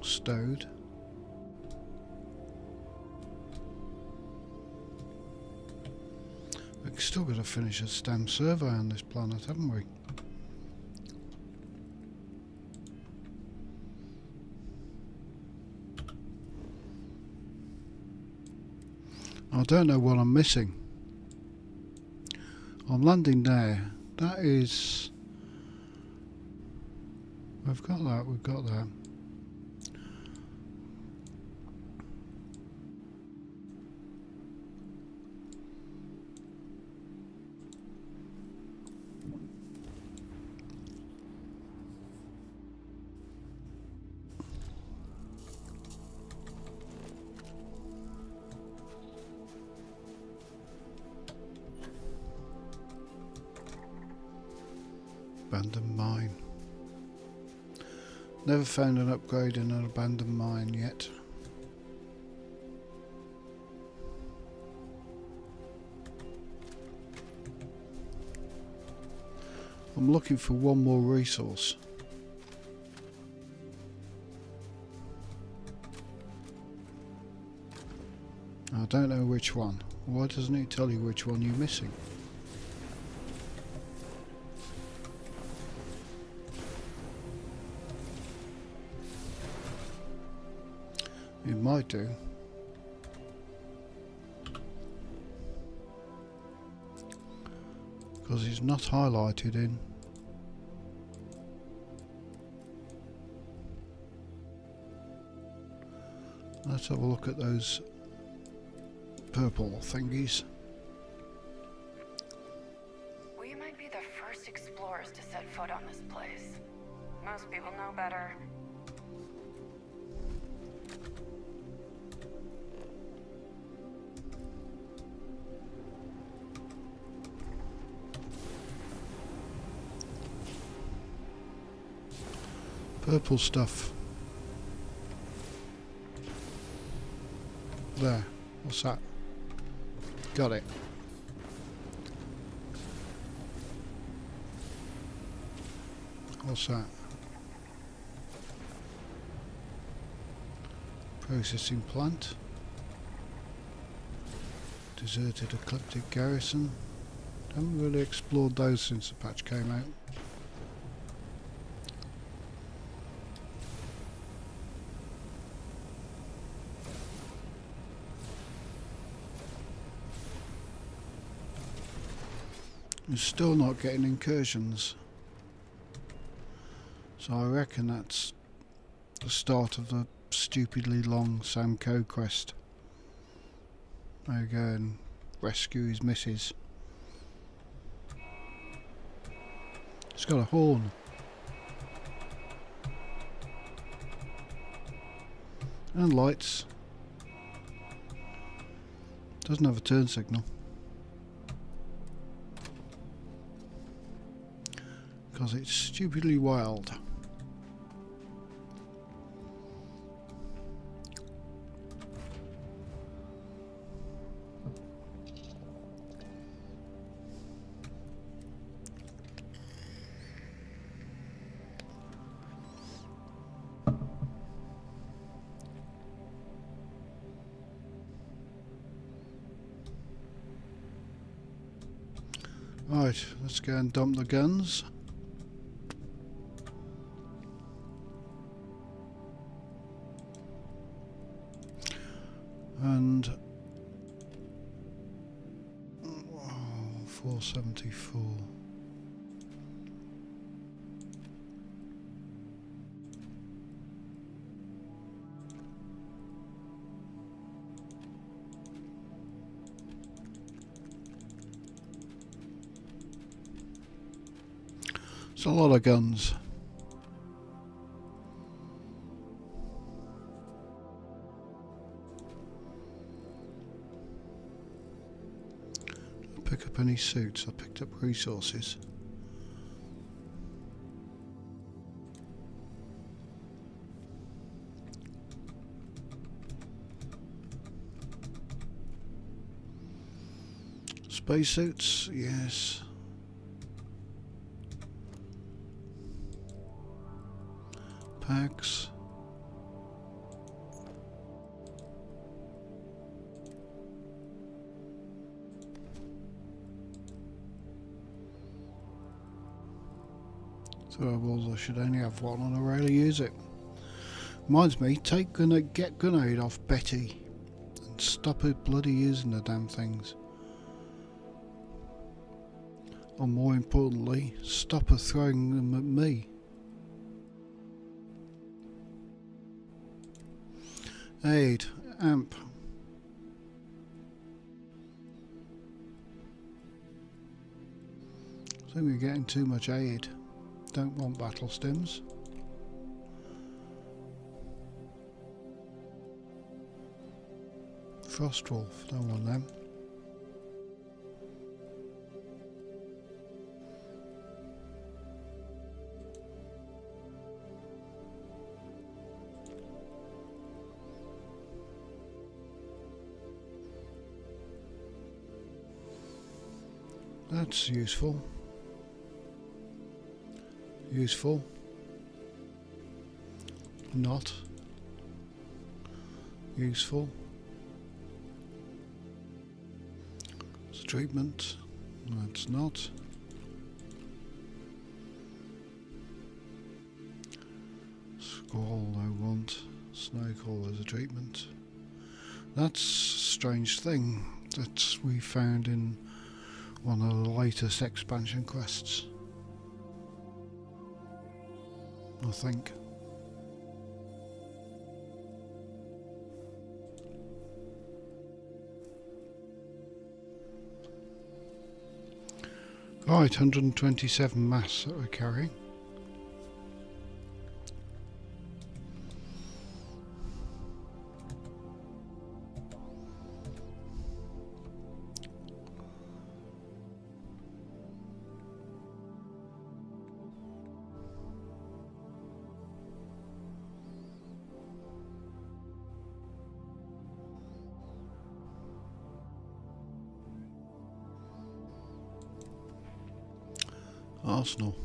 stowed. We've still got to finish a damn survey on this planet, haven't we? I don't know what I'm missing. I'm landing there. That is... We've got that, we've got that. Abandoned mine. Never found an upgrade in an abandoned mine yet. I'm looking for one more resource. I don't know which one. Why doesn't it tell you which one you're missing? It might do. Because it's not highlighted in. Let's have a look at those purple thingies. We might be the first explorers to set foot on this place. Most people know better. Purple stuff. There. What's that? Got it. What's that? Processing plant. Deserted ecliptic garrison. Haven't really explored those since the patch came out. We're still not getting incursions. So I reckon that's the start of the stupidly long Sam Coe quest. There you go, and rescue his missus. It's got a horn. And lights. Doesn't have a turn signal. Because it's stupidly wild. Right, let's go and dump the guns. And 474. It's a lot of guns. Pick up any suits. I picked up resources. Spacesuits, yes. Packs. Throwables, I should only have one and I rarely use it. Reminds me, get grenade off Betty and stop her bloody using the damn things. Or more importantly, stop her throwing them at me. Aid, amp. I think we're getting too much aid. Don't want battle stims. Frostwolf, don't want them. That's useful. Useful. Not. Useful. It's treatment. That's not. Squall I want. Snowcall as a treatment. That's a strange thing that we found in one of the latest expansion quests. I think. Right, 127 mass that we're carrying. Arsenal.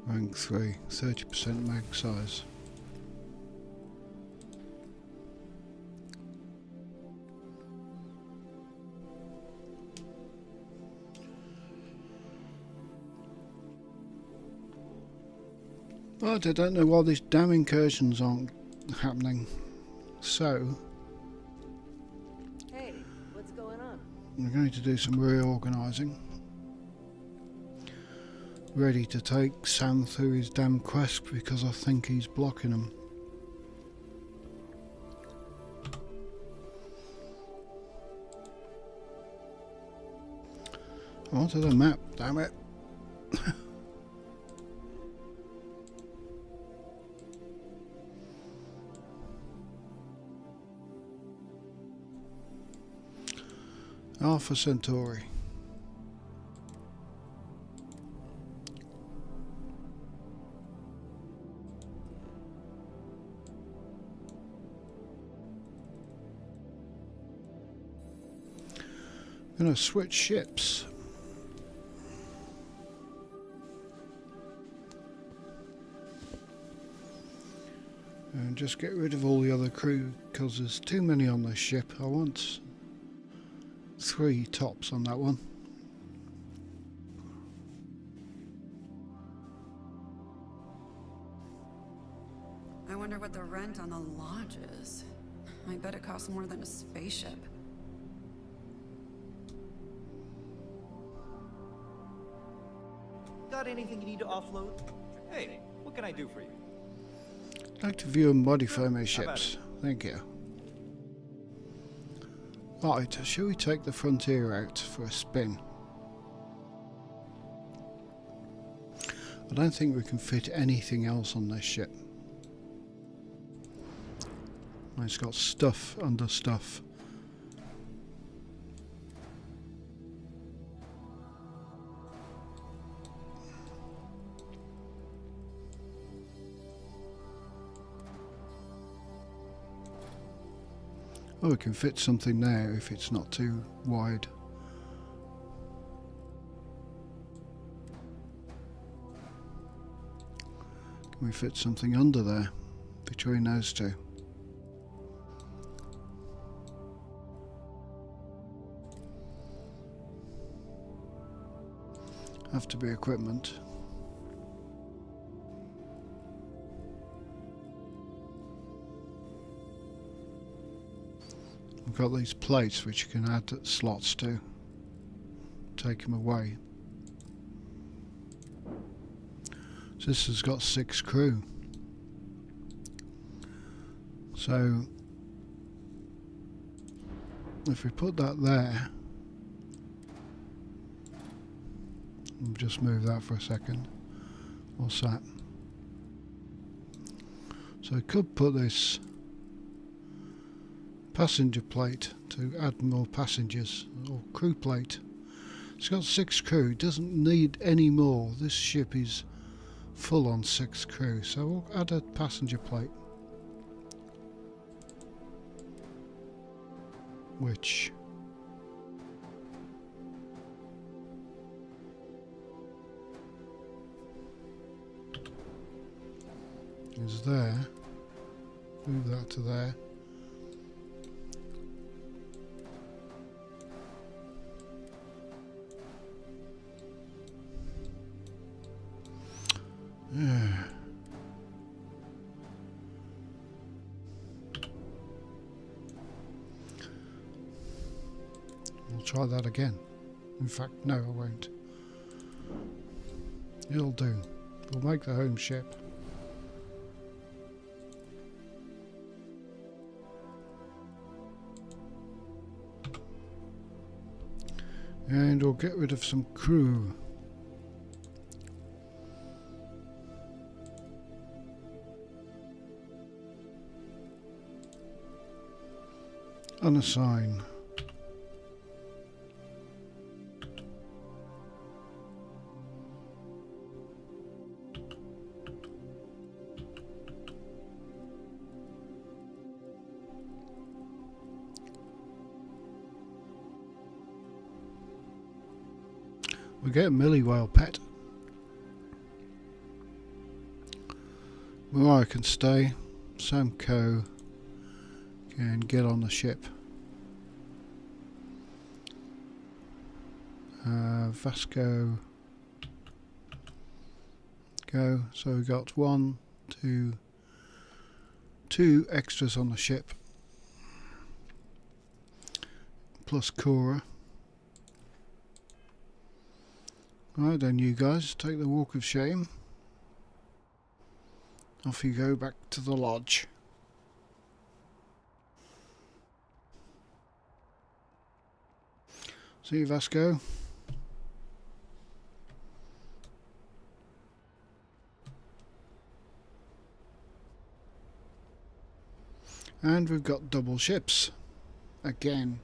Rank 3, 30% mag size. But I don't know why these damn incursions aren't happening. So, Hey, what's going on? I'm going to do some reorganising. Ready to take Sam through his damn quest because I think he's blocking him. I wanted a map, damn it. Alpha Centauri. I'm going to switch ships. And just get rid of all the other crew because there's too many on this ship. I want 3 tops on that one. I wonder what the rent on the lodge is. I bet it costs more than a spaceship. Got anything you need to offload? Hey, what can I do for you? I'd like to view and modify my ships. Thank you. Right, shall we take the Frontier out for a spin? I don't think we can fit anything else on this ship. It's got stuff under stuff. Oh, we can fit something there if it's not too wide. Can we fit something under there between those two? Have to be equipment. We've got these plates which you can add slots to. Take them away. So this has got 6 crew. So if we put that there, we'll just move that for a second. What's that? So I could put this passenger plate to add more passengers, or crew plate. It's got 6 crew, it doesn't need any more. This ship is full on 6 crew, so we'll add a passenger plate, which is there. Move that to there. Yeah. We'll try that again. In fact, no, I won't. It'll do. We'll make the home ship. And we'll get rid of some crew. Unassign. We get a Millie Whale pet. Mariah can stay. Sam Coe can get on the ship. Vasco go. So we got 2 extras on the ship, plus Cora. Right then, you guys, take the walk of shame. Off you go back to the lodge. See you, Vasco. And we've got double ships. Again.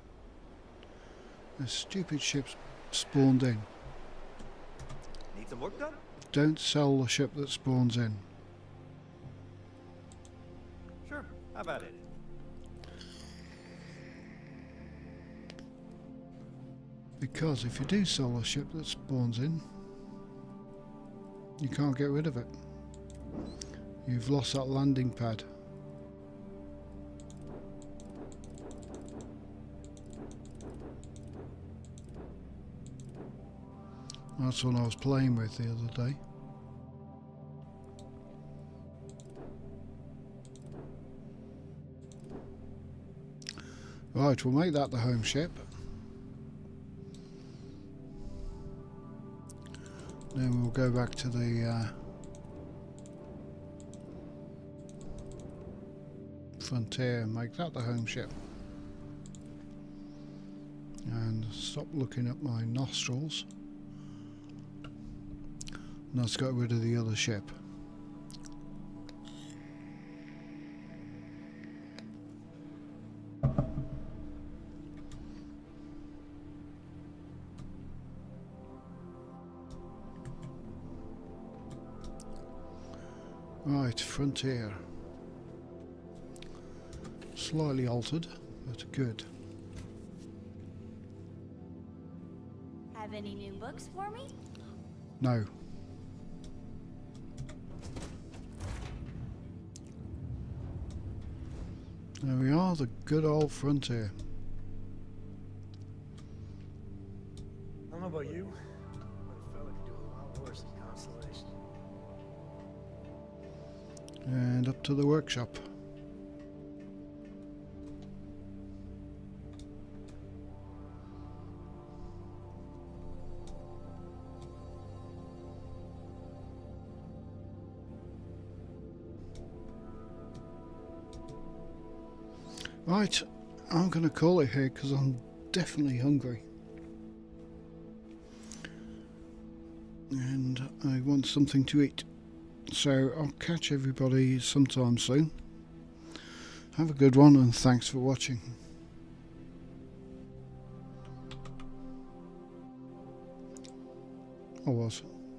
The stupid ship's spawned in. Need some work done? Don't sell the ship that spawns in. Sure. How about it? Because if you do sell a ship that spawns in, you can't get rid of it. You've lost that landing pad. That's what I was playing with the other day. Right, we'll make that the home ship. Then we'll go back to the Frontier and make that the home ship. And stop looking at my nostrils. And let's get rid of the other ship. Right, Frontier. Slightly altered. but good. Have any new books for me? No. There we are, the good old frontier. I don't know about you, but a fella could do a lot worse than Constellation. And up to the workshop. Right, I'm going to call it here because I'm definitely hungry. And I want something to eat. So I'll catch everybody sometime soon. Have a good one and thanks for watching.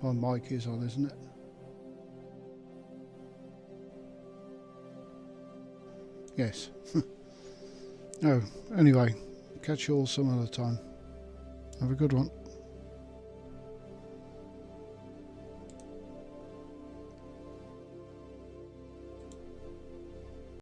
My mic is on, isn't it? Yes. Oh, anyway, catch you all some other time. Have a good one.